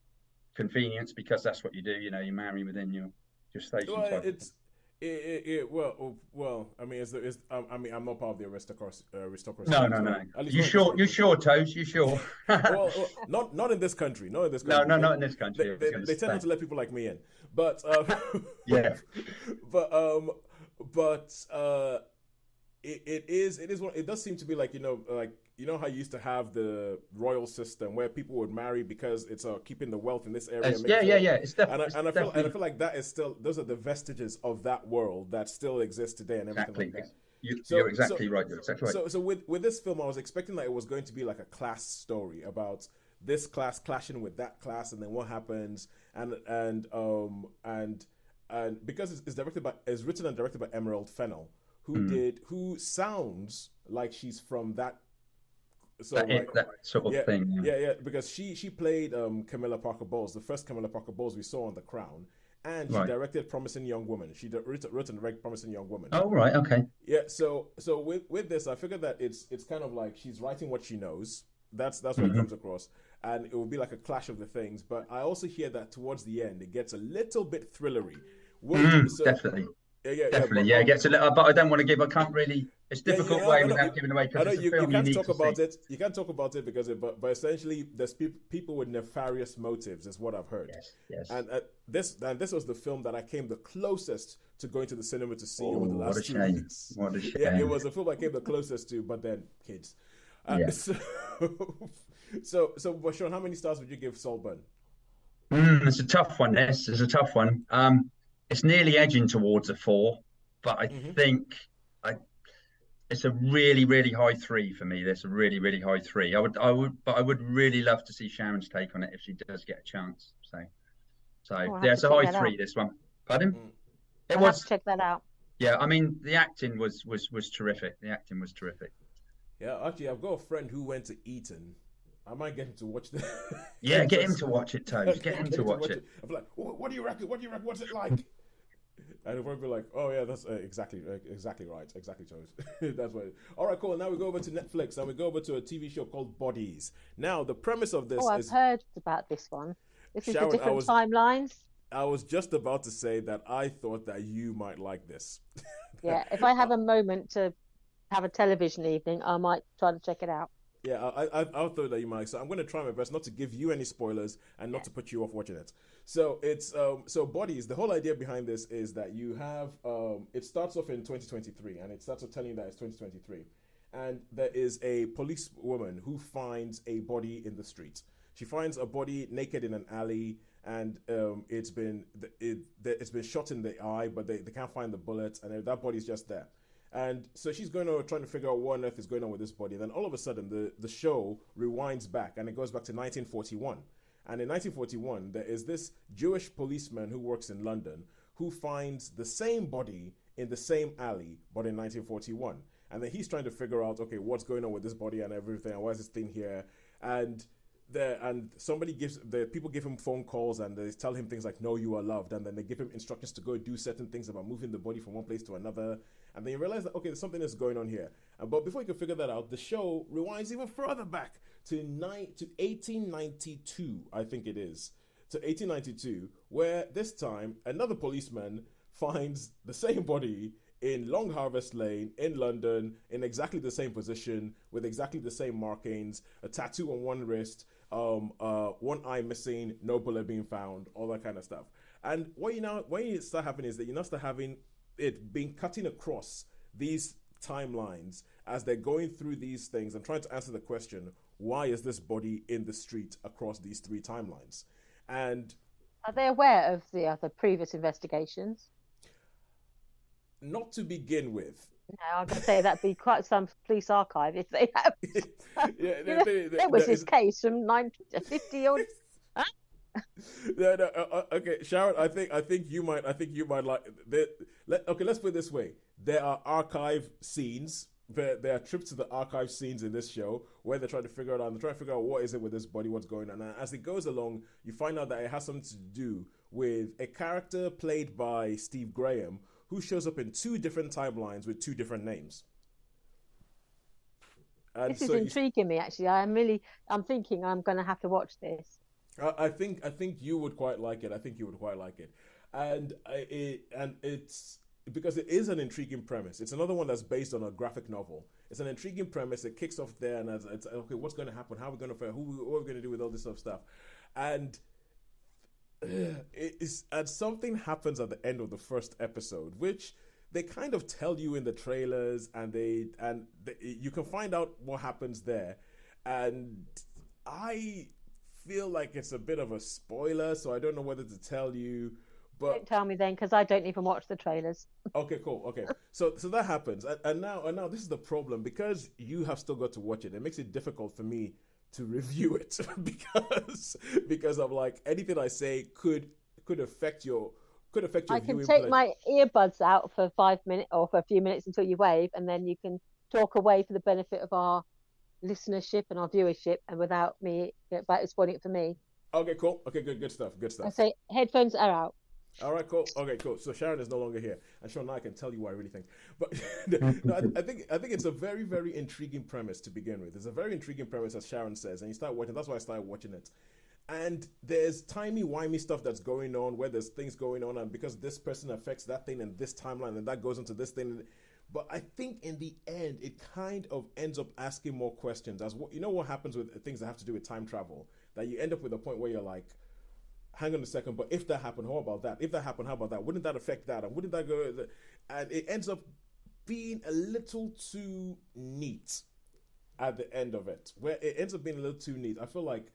convenience because that's what you do. You marry within your station Well, type of thing. it's well. I mean, I mean, I'm not part of the aristocracy No, yet. no, no, Well, no. at least You not in this sure? You country. sure, Toes? You sure? Not in this country. Not in this No, country. no, not in this country. I was going to They tend not say. to let people like me in. But Yeah. but um, but it is one. It does seem to be like how you used to have the royal system where people would marry because it's keeping the wealth in this area. Yeah, yeah, yeah. It's I definitely feel like that is still, those are the vestiges of that world that still exists today and everything exactly. like that. You're exactly right. You're exactly right. So with this film, I was expecting that it was going to be like a class story about this class clashing with that class, and then what happens, and because it's written and directed by Emerald Fennell, who sounds like she's from that. So that sort of thing. Yeah, because she played Camilla Parker Bowles, the first Camilla Parker Bowles we saw on The Crown, and she directed Promising Young Woman. She wrote and directed Promising Young Woman. Oh, right, okay. Yeah, so with this, I figured that it's kind of like she's writing what she knows. That's what it comes across, and it will be like a clash of the things. But I also hear that towards the end, it gets a little bit thrillery. Definitely. Definitely, but, it gets a little. But I don't want to give. I can't really. It's difficult without giving away because it's a film you can't need talk to about see. it. You can't talk about it because but essentially, there's people with nefarious motives, is what I've heard. Yes. And this was the film that I came the closest to going to the cinema to see over the last 2 weeks. What a shame! Yeah, it was a film I came the closest to, but then kids. But Shaun, how many stars would you give Saltburn? It's a tough one. This is a tough one. It's nearly edging towards a 4, but I think it's a really, really high 3 for me. That's a really, really high 3. I would really love to see Sharon's take on it if she does get a chance. It's a high 3. This one. Pardon? I'll have to check that out. Yeah, I mean the acting was terrific. The acting was terrific. Yeah, actually, I've got a friend who went to Eton. I might get him to watch that. Yeah, get him to watch it, Toes. Get him to watch it. I'm like, what do you reckon? What do you reckon? What's it like? And he'll probably be like, oh yeah, that's exactly right, exactly, Toes. That's what. All right, cool. Now we go over to Netflix and we go over to a TV show called Bodies. Now the premise of this I've heard about this one. This is the different timelines. I was just about to say that I thought that you might like this. Yeah, if I have a moment to have a television evening, I might try to check it out. Yeah, I thought that you might. So I'm going to try my best not to give you any spoilers and not to put you off watching it. So it's Bodies. The whole idea behind this is that you have it starts off in 2023, and it starts off telling you that it's 2023, and there is a policewoman who finds a body in the street. She finds a body naked in an alley, and it's been shot in the eye, but they can't find the bullet, and that body's just there. And so she's going over trying to figure out what on earth is going on with this body. And then all of a sudden, the show rewinds back, and it goes back to 1941. And in 1941, there is this Jewish policeman who works in London who finds the same body in the same alley, but in 1941. And then he's trying to figure out, okay, what's going on with this body and everything, and why is this thing here? And people give him phone calls and they tell him things like, "No, you are loved," and then they give him instructions to go do certain things about moving the body from one place to another. And then you realize that, okay, there's something that's going on here. But before you can figure that out, the show rewinds even further back to 1892, I think it is, to 1892, where this time another policeman finds the same body in Long Harvest Lane in London in exactly the same position with exactly the same markings, a tattoo on one wrist, one eye missing, no bullet being found, all that kind of stuff. And when you start having is that you now start having it being cutting across these timelines as they're going through these things and trying to answer the question, why is this body in the street across these 3 timelines? And are they aware of the other previous investigations? Not to begin with. No, I'm going to say that'd be quite some police archive if they have. There was this case from 1950 or. Okay, Sharon. I think you might like. Okay, let's put it this way: there are archive scenes. There are trips to the archive scenes in this show where they're trying to figure out. They're trying to figure out what is it with this body, what's going on. And as it goes along, you find out that it has something to do with a character played by Steve Graham, who shows up in 2 different timelines with 2 different names. And this is intriguing me, actually. I'm thinking I'm going to have to watch this. I think you would quite like it. And it's because it is an intriguing premise. It's another one that's based on a graphic novel. It's an intriguing premise. It kicks off there, and it's okay. What's going to happen? How are we going to fare? What are we going to do with all this sort of stuff? And and something happens at the end of the first episode, which they kind of tell you in the trailers, and you can find out what happens there. And I feel like it's a bit of a spoiler, so I don't know whether to tell you. But don't tell me then, because I don't even watch the trailers. Okay, cool. Okay, so that happens, and now this is the problem, because you have still got to watch it. It makes it difficult for me to review it because I'm like, anything I say could affect your I can viewing take pleasure. my earbuds out for 5 minutes or for a few minutes until you wave, and then you can talk away for the benefit of our listenership and our viewership, and without spoiling it for me. Okay, cool. Okay, good stuff. I say headphones are out. All right, cool. Okay, cool. So Sharon is no longer here, and Shaun and I can tell you what I really think. But no, I think it's a very, very intriguing premise to begin with. It's a very intriguing premise, as Sharon says, and you start watching. That's why I started watching it. And there's timey-wimey stuff that's going on, where there's things going on, and because this person affects that thing in this timeline, and that goes into this thing. But I think in the end, it kind of ends up asking more questions. What happens with things that have to do with time travel, that you end up with a point where you're like, hang on a second, but if that happened, how about that? If that happened, how about that? Wouldn't that affect that? And wouldn't that go? And it ends up being a little too neat at the end of it, where it ends up being a little too neat. I feel like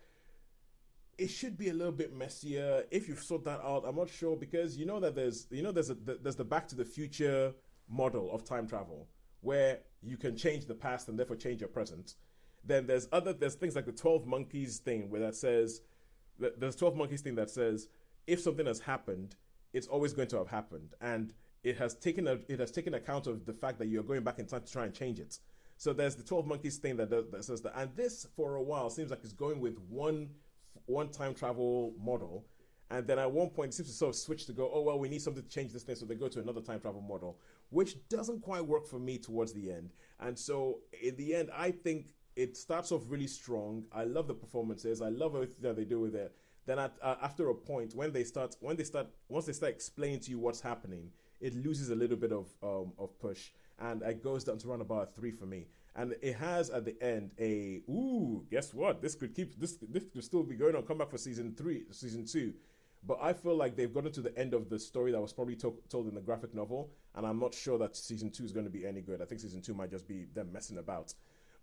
it should be a little bit messier. If you've sorted that out, I'm not sure, because that there's the Back to the Future model of time travel, where you can change the past and therefore change your present. Then there's things like the 12 Monkeys thing, where that says, there's 12 Monkeys thing that says, if something has happened, it's always going to have happened, and it has taken account of the fact that you're going back in time to try and change it. So there's the 12 Monkeys thing that says that, and this for a while seems like it's going with one time travel model, and then at one point it seems to sort of switch to go, oh well, we need something to change this thing, so they go to another time travel model, which doesn't quite work for me towards the end. And so in the end, I think it starts off really strong. I love the performances. I love everything that they do with it. Then after a point, once they start explaining to you what's happening, it loses a little bit of push, and it goes down to around about a 3 for me. And it has at the end guess what? This could still be going on. Come back for season 2. But I feel like they've gotten to the end of the story that was probably told in the graphic novel, and I'm not sure that season 2 is going to be any good. I think season 2 might just be them messing about.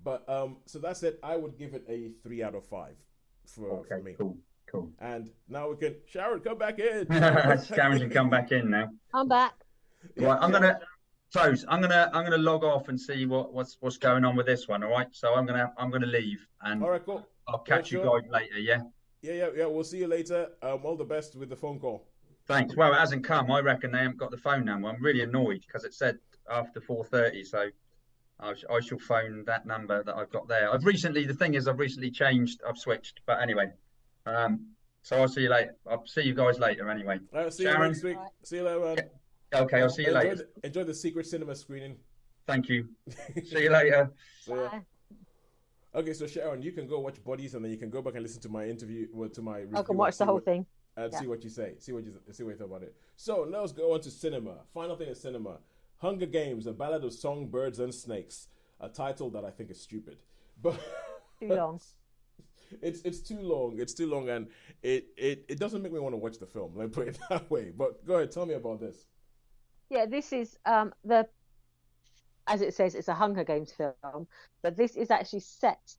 But so that's it. I would give it a 3 out of 5 for me. Cool. And now we can Sharon come back in. Sharon can come back in now. I'm back. Yeah, right, I'm gonna log off and see what's going on with this one. All right, so I'm gonna leave, and all right, cool. I'll catch you guys later. Yeah. Yeah. We'll see you later. All the best with the phone call. Thanks. Well, it hasn't come. I reckon they haven't got the phone number. I'm really annoyed because it said after 4:30. So I shall phone that number that I've got there. I've recently changed. I've switched. But anyway, so I'll see you later. I'll see you guys later anyway. All right, see Sharon, you next week. See you later, man. Yeah. Okay, I'll see you later. Enjoy the secret cinema screening. Thank you. See you later. Bye. Okay, so Sharon, you can go watch Bodies, and then you can go back and listen to my interview, to my review. I can watch the whole thing. And see what you say. See what you thought about it. So now let's go on to cinema. Final thing is cinema. Hunger Games: A Ballad of Songbirds and Snakes. A title that I think is stupid, but too long. It's too long. It's too long, and it doesn't make me want to watch the film. Let me put it that way. But go ahead, tell me about this. Yeah, this is as it says, it's a Hunger Games film, but this is actually set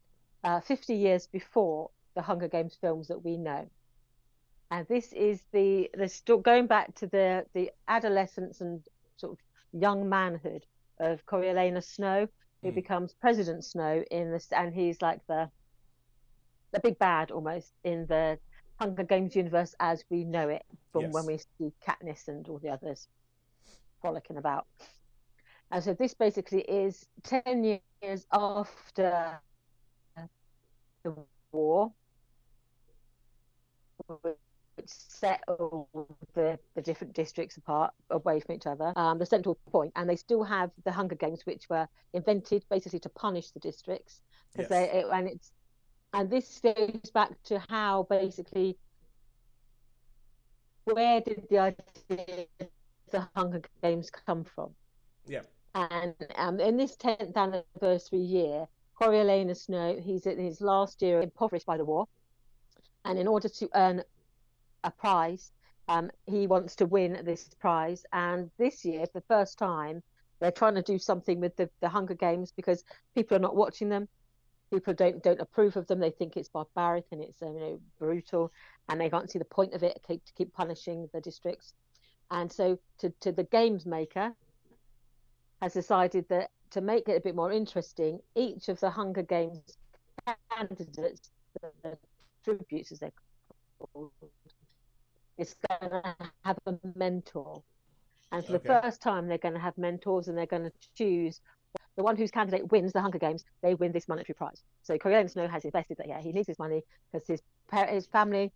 50 years before the Hunger Games films that we know. And this is going back to the adolescence and sort of young manhood of Coriolanus Snow, who becomes President Snow in this, and he's like the big bad almost in the Hunger Games universe as we know it from when we see Katniss and all the others frolicking about. And so this basically is 10 years after the war, which set all the different districts apart, away from each other, the central point, and they still have the Hunger Games, which were invented basically to punish the districts, because and this goes back to how basically, where did the idea of the Hunger Games come from? Yeah. And in this 10th anniversary year, Coriolanus Snow, he's in his last year, impoverished by the war, and in order to earn a prize, he wants to win this prize. And this year, for the first time, they're trying to do something with the Hunger Games, because people are not watching them. People don't approve of them. They think it's barbaric and it's brutal, and they can't see the point of it to keep punishing the districts. And so to the games maker has decided that to make it a bit more interesting, each of the Hunger Games candidates, the tributes as they're called, is going to have a mentor. And for the first time, they're going to have mentors, and they're going to choose the one whose candidate wins the Hunger Games. They win this monetary prize. So Coriolanus Snow has invested that, he needs his money because his family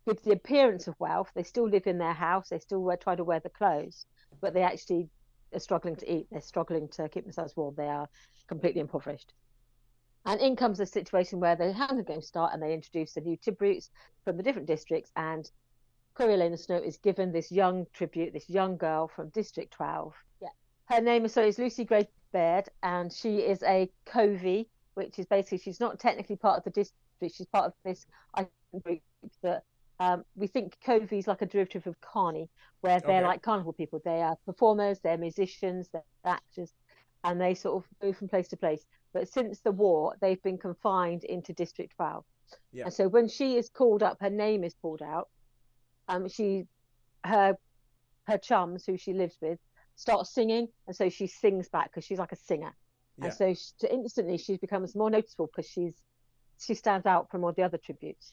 gives the appearance of wealth. They still live in their house. They still try to wear the clothes, but they actually are struggling to eat. They're struggling to keep themselves warm. They are completely impoverished. And in comes a situation where the Hunger Games start, and they introduce the new tributes from the different districts, and Coriolanus Snow is given this young tribute, this young girl from District 12. Yeah. Her name is Lucy Gray Baird, and she is a Covey, which is basically, she's not technically part of the district, she's part of this group that we think Covey is like a derivative of Carney, where they're like carnival people. They are performers, they're musicians, they're actors, and they sort of move from place to place. But since the war, they've been confined into District 12. Yeah. And so when she is called up, her name is called out. Her chums, who she lives with, start singing, and so she sings back because she's like a singer. Yeah. And so instantly she becomes more noticeable because she stands out from all the other tributes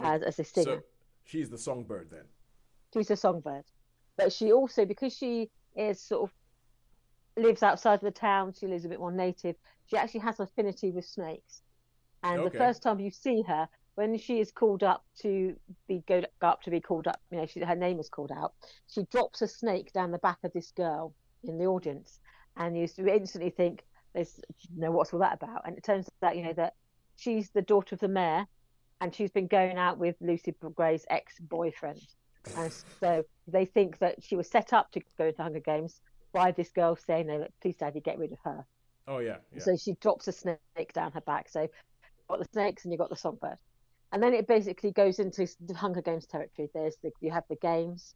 as a singer. So she's the songbird then. She's a songbird, but she also, because she is sort of lives outside of the town, she lives a bit more native. She actually has an affinity with snakes, and the first time you see her, when she is called up to be called up, her name is called out. She drops a snake down the back of this girl in the audience, and you instantly think, what's all that about? And it turns out, that she's the daughter of the mayor, and she's been going out with Lucy Gray's ex-boyfriend, and so they think that she was set up to go to Hunger Games by this girl saying, "No, please, Daddy, get rid of her." Oh yeah. So she drops a snake down her back. So you've got the snakes and you've got the songbird. And then it basically goes into the Hunger Games territory. You have the games,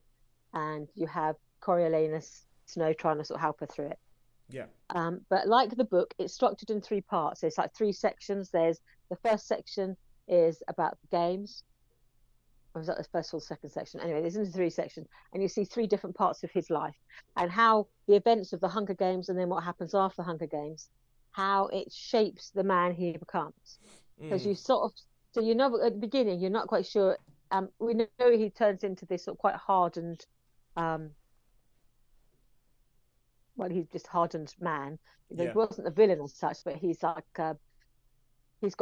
and you have Coriolanus Snow trying to sort of help her through it. Yeah. But like the book, it's structured in 3 parts. So it's like 3 sections. There's the first section is about the games. Or was that the first or second section? Anyway, there's into 3 sections, and you see 3 different parts of his life, and how the events of the Hunger Games, and then what happens after the Hunger Games, how it shapes the man he becomes. Because you sort of, so at the beginning you're not quite sure. We know he turns into this sort of quite hardened, he's just hardened man. He wasn't a villain as such, but he's like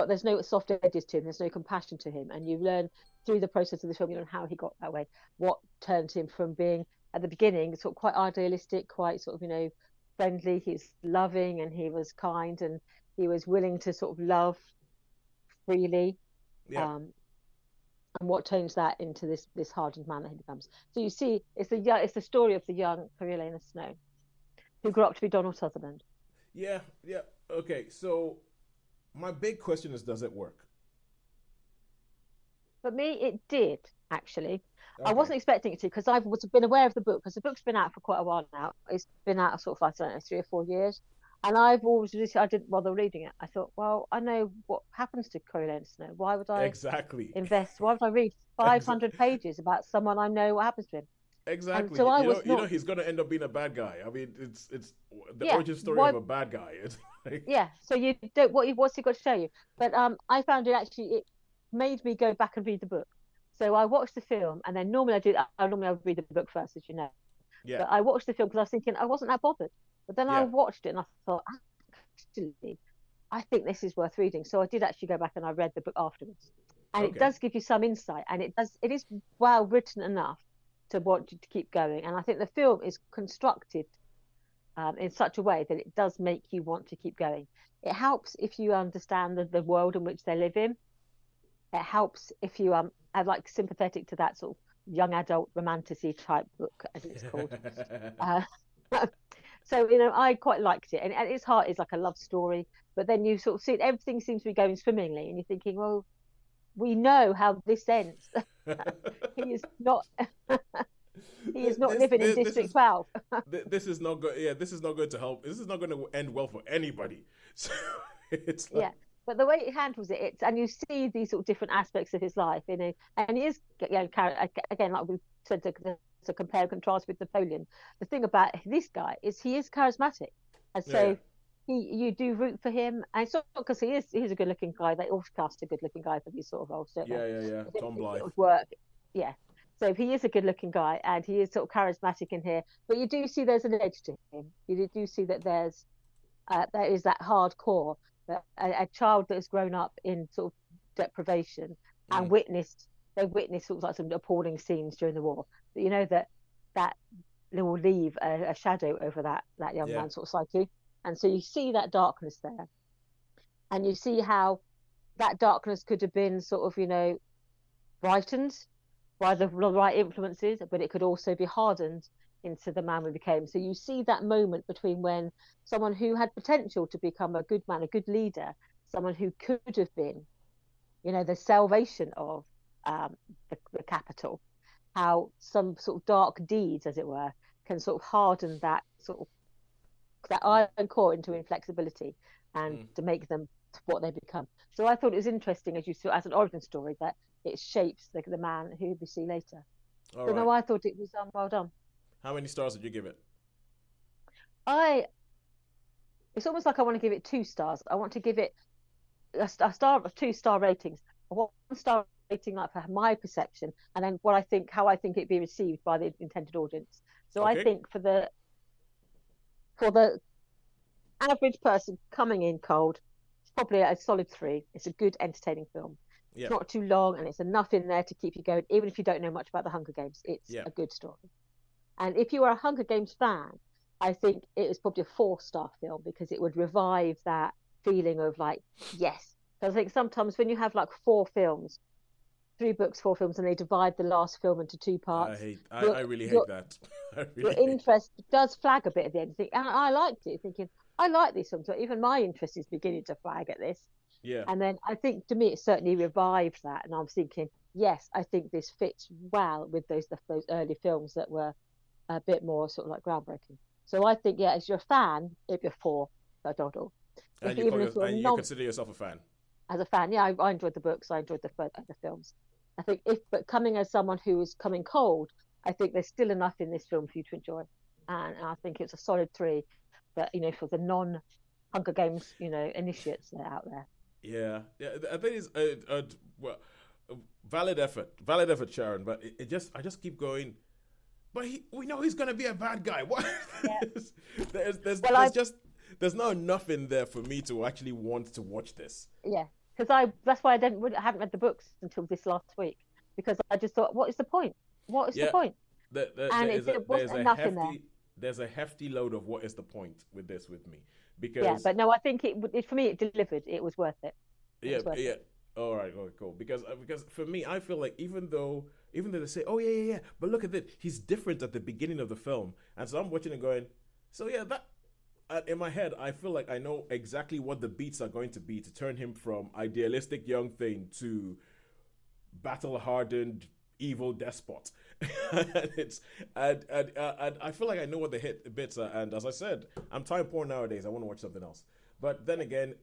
there's no soft edges to him, there's no compassion to him, and you learn through the process of the film, how he got that way, what turned him from being at the beginning sort of quite idealistic, quite sort of friendly. He's loving, and he was kind, and he was willing to sort of love freely. Yeah. And what changed that into this hardened man that he becomes. So you see, it's the story of the young Coriolanus Snow, who grew up to be Donald Sutherland. Yeah. Okay, so my big question is, does it work? For me, it did, actually. Okay. I wasn't expecting it to, because I've been aware of the book, because the book's been out for quite a while now. It's been out sort of, I don't know, 3 or 4 years. And I didn't bother reading it. I thought, well, I know what happens to Coriolanus Snow. Why would I invest? Why would I read 500 pages about someone I know what happens to him? Exactly. And so he's going to end up being a bad guy. I mean, it's the origin story of a bad guy. It's like... Yeah. So you don't. What's he got to show you? But I found it made me go back and read the book. So I watched the film, and then normally I would read the book first, as you know. Yeah. But I watched the film because I was thinking I wasn't that bothered. But then I watched it, and I thought, actually, I think this is worth reading. So I did actually go back and I read the book afterwards. and it does give you some insight, and it is well written enough to want you to keep going. And I think the film is constructed in such a way that it does make you want to keep going. It helps if you understand the world in which they live in. It helps if you are like sympathetic to that sort of young adult romanticy type book, as it's called. So I quite liked it, and at its heart is like a love story. But then you sort of see everything seems to be going swimmingly, and you're thinking, well, we know how this ends. He is not. He is not living in District 12. This is not good. Yeah, this is not going to help. This is not going to end well for anybody. So it's like... Yeah, but the way it handles it, and you see these sort of different aspects of his life, and he is, again, like we said, to compare and contrast with Napoleon. The thing about this guy is he is charismatic, and so you do root for him. And it's not because he's a good-looking guy. They all cast a good-looking guy for these sort of roles, don't they? Yeah. Tom Blythe. It would work. Yeah. So he is a good-looking guy, and he is sort of charismatic in here. But you do see there's an edge to him. You do see that there is that hardcore, a child that has grown up in sort of deprivation and they've witnessed sort of like some appalling scenes during the war. But that will leave a shadow over that young man's sort of psyche. And so you see that darkness there, and you see how that darkness could have been sort of brightened by the right influences, but it could also be hardened into the man we became. So you see that moment between when someone who had potential to become a good man, a good leader, someone who could have been, the salvation of the capital, how some sort of dark deeds, as it were, can sort of harden that iron core into inflexibility and to make them what they become. So I thought it was interesting, as you saw, as an origin story, that it shapes the man who we see later. No, I thought it was well done. How many stars did you give it? It's almost like I want to give it 2 stars. I want to give it a star of 2-star ratings. A 1-star rating, like for my perception, and then how I think it'd be received by the intended audience. So I think for the average person coming in cold, it's probably a solid 3. It's a good, entertaining film. It's not too long, and it's enough in there to keep you going, even if you don't know much about the Hunger Games. It's a good story. And if you are a Hunger Games fan, I think it is probably a 4-star film, because it would revive that feeling of yes. Because I think sometimes when you have 4 films, 3 books, 4 films, and they divide the last film into 2 parts. I really hate that. Your interest does flag a bit at the end. And I liked it, thinking, I like these films. So even my interest is beginning to flag at this. Yeah. And then I think, to me, it certainly revived that. And I was thinking, yes, I think this fits well with those early films that were a bit more sort of groundbreaking. So I think, if you're a fan, it'd be a 4 for Doddle. And you consider yourself a fan? As a fan, I enjoyed the books. I enjoyed the films. I think but coming as someone who is coming cold, I think there's still enough in this film for you to enjoy. And I think it's a solid 3. But, for the non-Hunger Games, initiates that are out there. Yeah. I think it's a valid effort, Sharon. But I just keep going. But we know he's gonna be a bad guy. What? Yeah. There's not enough in there for me to actually want to watch this. Yeah, because that's why I haven't read the books until this last week, because I just thought, what is the point? What is the point? Wasn't enough in there. There's a hefty load of what is the point with me. Because but no, I think for me it delivered. It was worth it. All right, cool. Because for me, I feel like even though they say, oh yeah, but look at this, he's different at the beginning of the film, and so I'm watching and going, so yeah, that in my head, I feel like I know exactly what the beats are going to be to turn him from idealistic young thing to battle-hardened evil despot. and I feel like I know what the hit bits are. And as I said, I'm time poor nowadays. I want to watch something else. But then again,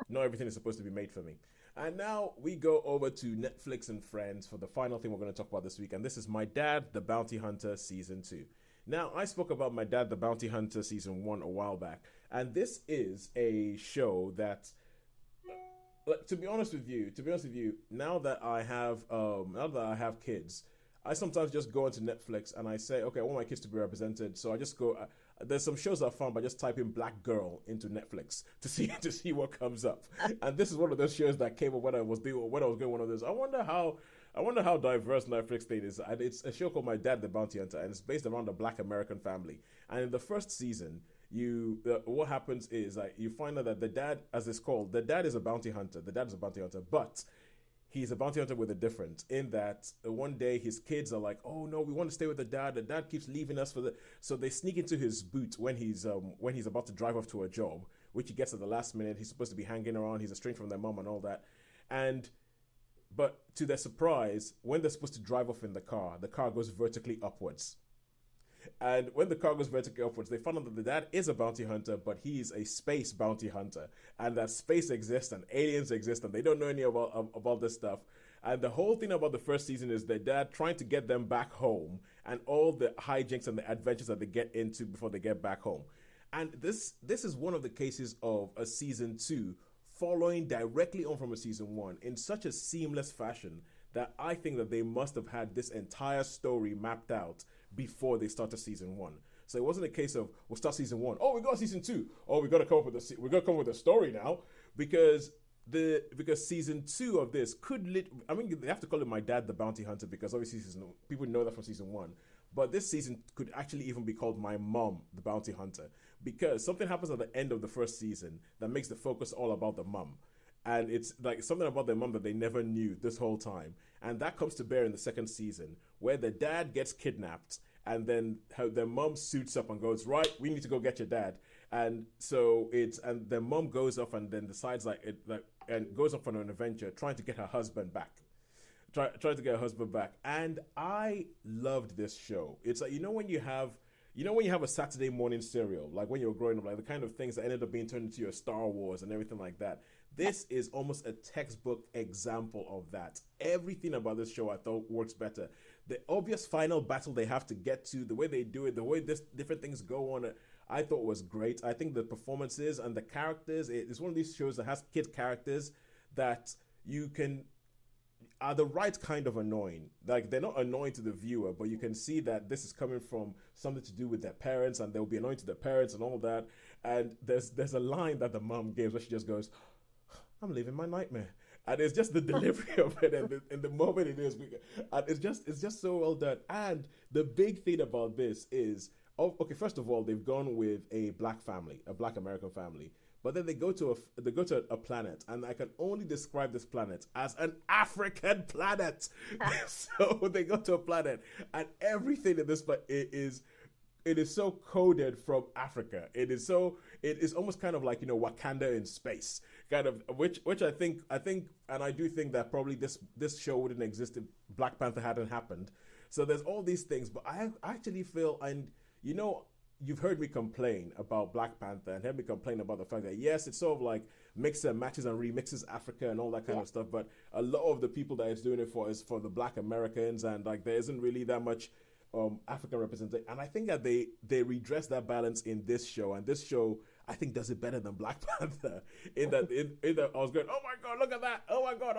not everything is supposed to be made for me. And now we go over to Netflix and Friends for the final thing we're going to talk about this week. And this is My Dad, the Bounty Hunter Season 2. Now, I spoke about My Dad, the Bounty Hunter Season 1 a while back. And this is a show that, to be honest with you, now that I have kids, I sometimes just go into Netflix and I say, okay, I want my kids to be represented. So I just go, there's some shows I found by just typing "black girl" into Netflix to see what comes up. And this is one of those shows that came up when I was doing one of those. I wonder how diverse Netflix thing is. And it's a show called My Dad the Bounty Hunter, and it's based around a Black American family. And in the first season, what happens is like you find out that the dad, as it's called, the dad is a bounty hunter. The dad is a bounty hunter, but he's a bounty hunter with a difference in that one day his kids are like, oh no, we want to stay with the dad. The dad keeps leaving us so they sneak into his boot when he's about to drive off to a job, which he gets at the last minute. He's supposed to be hanging around. He's estranged from their mom and all that. But to their surprise, when they're supposed to drive off in the car goes vertically upwards. And when the car goes vertically upwards, they found out that the dad is a bounty hunter, but he's a space bounty hunter. And that space exists and aliens exist, and they don't know any about this stuff. And the whole thing about the first season is their dad trying to get them back home and all the hijinks and the adventures that they get into before they get back home. And this is one of the cases of a season 2 following directly on from a season 1 in such a seamless fashion that I think that they must have had this entire story mapped out before they started season 1. So it wasn't a case of we'll start season 1. Oh, we got season 2. Oh, we got to come up with a story now because season 2 of this they have to call it My Dad the Bounty Hunter because obviously people know that from season 1. But this season could actually even be called My Mom the Bounty Hunter because something happens at the end of the first season that makes the focus all about the mom. And it's like something about their mom that they never knew this whole time. And that comes to bear in the second season where the dad gets kidnapped and then their mom suits up and goes, right, we need to go get your dad. And so and their mom goes off and then decides and goes off on an adventure trying to get her husband back. Trying to get her husband back. And I loved this show. It's like, when you have a Saturday morning serial, like when you were growing up, like the kind of things that ended up being turned into your Star Wars and everything like that. This is almost a textbook example of that. Everything about this show I thought works better. The obvious final battle they have to get to, the way they do it, the way different things go on, I thought was great. I think the performances and the characters, it's one of these shows that has kid characters that are the right kind of annoying. Like, they're not annoying to the viewer, but you can see that this is coming from something to do with their parents, and they'll be annoying to their parents and all that. And there's a line that the mom gives where she just goes, I'm living my nightmare. And it's just the delivery of it and the moment it is. And it's just so well done. And the big thing about this is, okay, first of all, they've gone with a black family, a black American family. But then they go to a planet, and I can only describe this planet as an African planet. So they go to a planet, and everything in this planet it is so coded from Africa. It is almost kind of like, Wakanda in space, kind of, which I think, and I do think that probably this show wouldn't exist if Black Panther hadn't happened. So there's all these things, but I actually feel, and you've heard me complain about Black Panther and heard me complain about the fact that, yes, it's sort of like mixes and matches and remixes Africa and all that kind of stuff, but a lot of the people that it's doing it for is for the Black Americans, and like there isn't really that much African representation. And I think that they redress that balance in this show, and this show I think does it better than Black Panther in that I was going, oh my god, look at that, oh my god,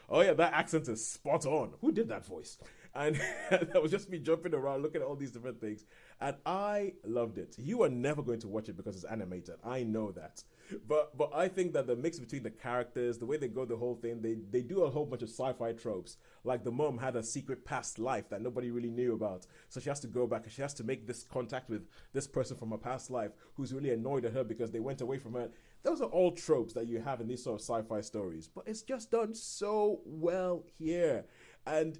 oh yeah, that accent is spot on. Who did that voice? And that was just me jumping around looking at all these different things, and I loved it. You are never going to watch it because it's animated, I know that, but I think that the mix between the characters, the way they go, the whole thing, they do a whole bunch of sci-fi tropes. Like the mom had a secret past life that nobody really knew about, so she has to go back and she has to make this contact with this person from her past life who's really annoyed at her because they went away from her. Those are all tropes that you have in these sort of sci-fi stories, but it's just done so well here. And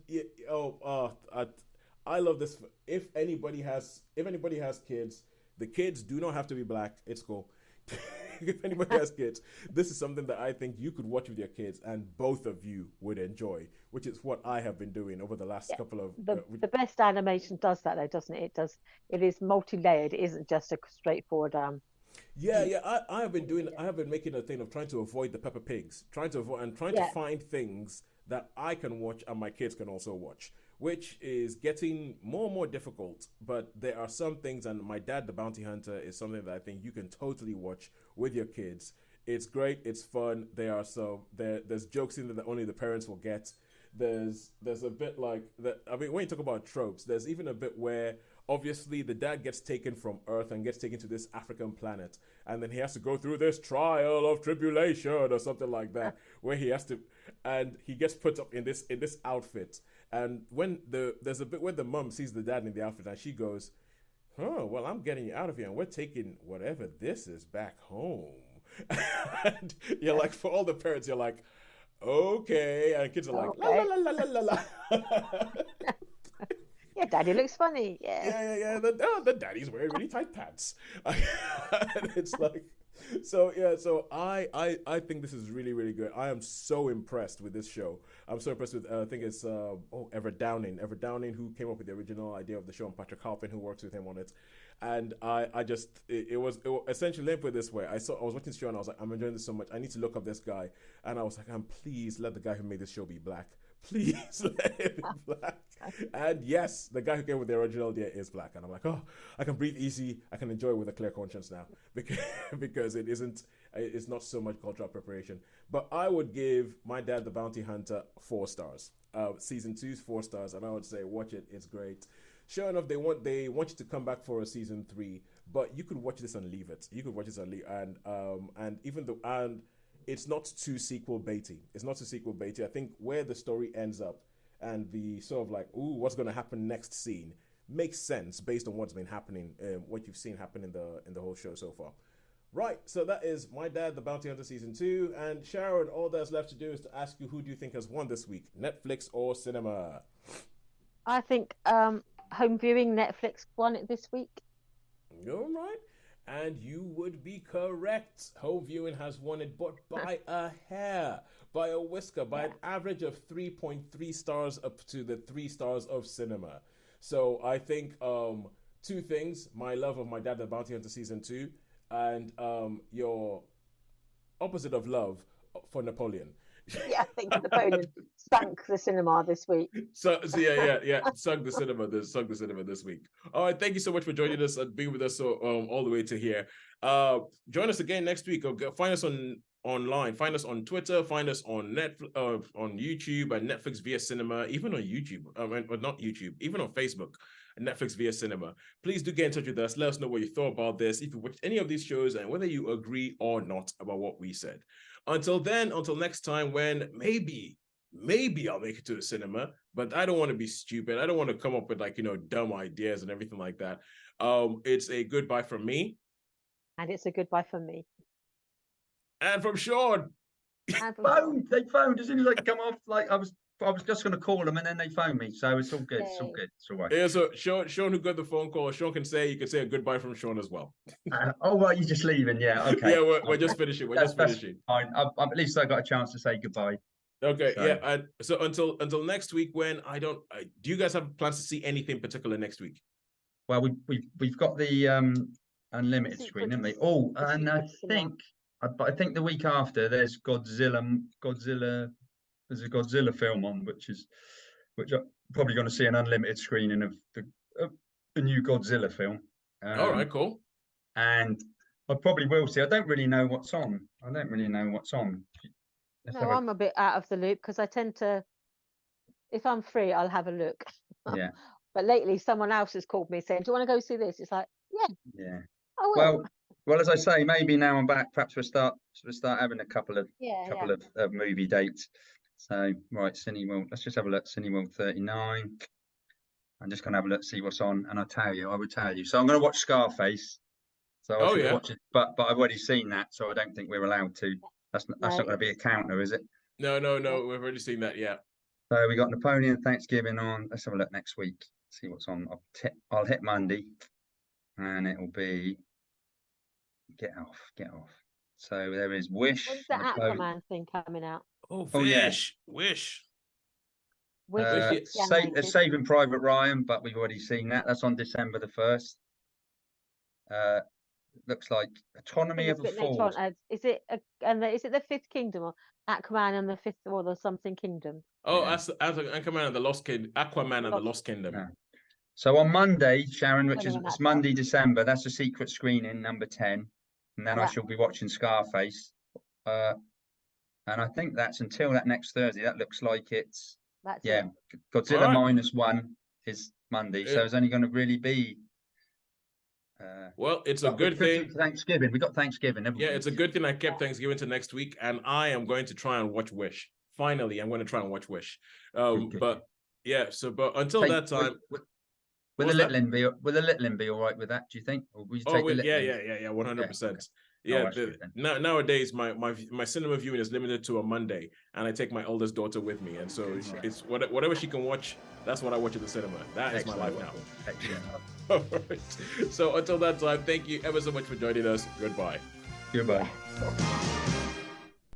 I love this. If anybody has kids, the kids do not have to be black. It's cool. If anybody has kids, this is something that I think you could watch with your kids and both of you would enjoy, which is what I have been doing over the last couple of... The best animation does that though, doesn't it? It is multi-layered. It isn't just a straightforward... I have been making a thing of trying to avoid the Peppa Pigs, trying to find things that I can watch and my kids can also watch, which is getting more and more difficult. But there are some things, and My Dad the Bounty Hunter is something that I think you can totally watch with your kids. It's great, it's fun. There's jokes in there that only the parents will get. There's a bit like that. I mean, when you talk about tropes, there's even a bit where obviously the dad gets taken from Earth and gets taken to this African planet, and then he has to go through this trial of tribulation or something like that, where he has to, and he gets put up in this outfit. And when there's a bit where the mom sees the dad in the outfit, and she goes, "Oh, well, I'm getting you out of here, and we're taking whatever this is back home." And you're like, for all the parents, you're like, okay, and kids are like, Okay. la la la la la la. Yeah, Daddy looks funny. Yeah. Yeah. The daddy's wearing really tight pants. And it's like, so yeah. So I think this is really, really good. I am so impressed with this show. I'm so impressed with. I think it's Everett Downing, who came up with the original idea of the show, and Patrick Halpin, who works with him on it. And it was essentially, let me put it this way. I was watching this show and I was like, I'm enjoying this so much. I need to look up this guy. And I was like, please let the guy who made this show be black. Please let him be black. And yes, the guy who came with the original idea is black. And I'm like, oh, I can breathe easy. I can enjoy it with a clear conscience now, because it's not so much cultural preparation. But I would give My Dad the Bounty Hunter 4 stars. Season 2's 4 stars, and I would say watch it. It's great. Sure enough, they want you to come back for a season 3, but you could watch this and leave it. And it's not too sequel baity. I think where the story ends up and the sort of like, ooh, what's going to happen next scene makes sense based on what's been happening, what you've seen happen in the whole show so far. Right, so that is My Dad the Bounty Hunter season 2, and Sharon, all that's left to do is to ask you, who do you think has won this week, Netflix or cinema? I think home viewing, Netflix won it this week. All right. And you would be correct. Home viewing has won it, but by a hair, by a whisker, by an average of 3.3 stars up to the 3 stars of cinema. So I think 2 things: my love of My Dad the Bounty Hunter season 2, and your opposite of love for Napoleon. Yeah, I think Napoleon sunk the cinema this week. So yeah, sunk the cinema this week. All right, thank you so much for joining us and being with us all the way to here. Join us again next week. Find us online. Find us on Twitter. Find us on on YouTube and Netflix via Cinema. Even on YouTube, not YouTube. Even on Facebook. Netflix via Cinema. Please do get in touch with us. Let us know what you thought about this, if you watched any of these shows, and whether you agree or not about what we said. Until next time, when maybe I'll make it to the cinema, but I don't want to be stupid. I don't want to come up with dumb ideas and everything like that. It's a goodbye from me. And it's a goodbye from me. And from Shaun. They phoned as soon as I come off. Like I was just going to call them, and then they phoned me. So it's all good. It's all good. It's all right. Yeah. So Shaun, who got the phone call, you can say a goodbye from Shaun as well. Well, you're just leaving. Yeah. Okay. Yeah. We're just finishing. That's fine. At least I got a chance to say goodbye. Okay. So. Yeah. And so until next week, when do you guys have plans to see anything particular next week? Well, we've got the unlimited screen, haven't we? Oh, and I think the week after there's Godzilla. There's a Godzilla film on, which I'm probably going to see an unlimited screening of the new Godzilla film. All right, cool. And I probably will see. I don't really know what's on. No, I'm a bit out of the loop because I tend to, if I'm free, I'll have a look. Yeah. But lately, someone else has called me saying, "Do you want to go see this?" It's like, yeah. I will. Well, as I say, maybe now I'm back. Perhaps we'll start having a couple of movie dates. So right, Cineworld. Let's just have a look. Cineworld 39. I'm just going to have a look, see what's on, and I would tell you. So I'm going to watch Scarface. So I should watch it, but I've already seen that, so I don't think we're allowed to. That's not going to be a counter, is it? No. We've already seen that. Yeah. So we got Napoleon Thanksgiving on. Let's have a look next week. See what's on. I'll hit Monday, and it will be Get Off. So there is Wish. When's the Aquaman thing coming out? Wish. Saving Private Ryan, but we've already seen that. That's on December the 1st. Looks like Autonomy of a Fall. Is it the Fifth Kingdom or Aquaman and the Fifth or the something Kingdom? Oh, that's Aquaman and the Lost Kingdom. Yeah. So on Monday, Sharon, which is Monday, December, that's a secret screening, number 10. And then I shall be watching Scarface. And I think that's until that next Thursday. That looks like it's Godzilla -1 is Monday, so it's only going to really be. Well, it's a good thing. Thanksgiving. We got Thanksgiving. Yeah, it's a good thing I kept Thanksgiving to next week, and I am going to try and watch Wish. Finally, I'm going to try and watch Wish. But yeah, but until that time, will the little in be all right with that? Do you think? Or will you take yeah, 100%. Yeah, nowadays my cinema viewing is limited to a Monday, and I take my oldest daughter with me, and so it's whatever she can watch. That's what I watch at the cinema. That is my life now. Excellent. All right. So until that time, thank you ever so much for joining us. Goodbye. Goodbye.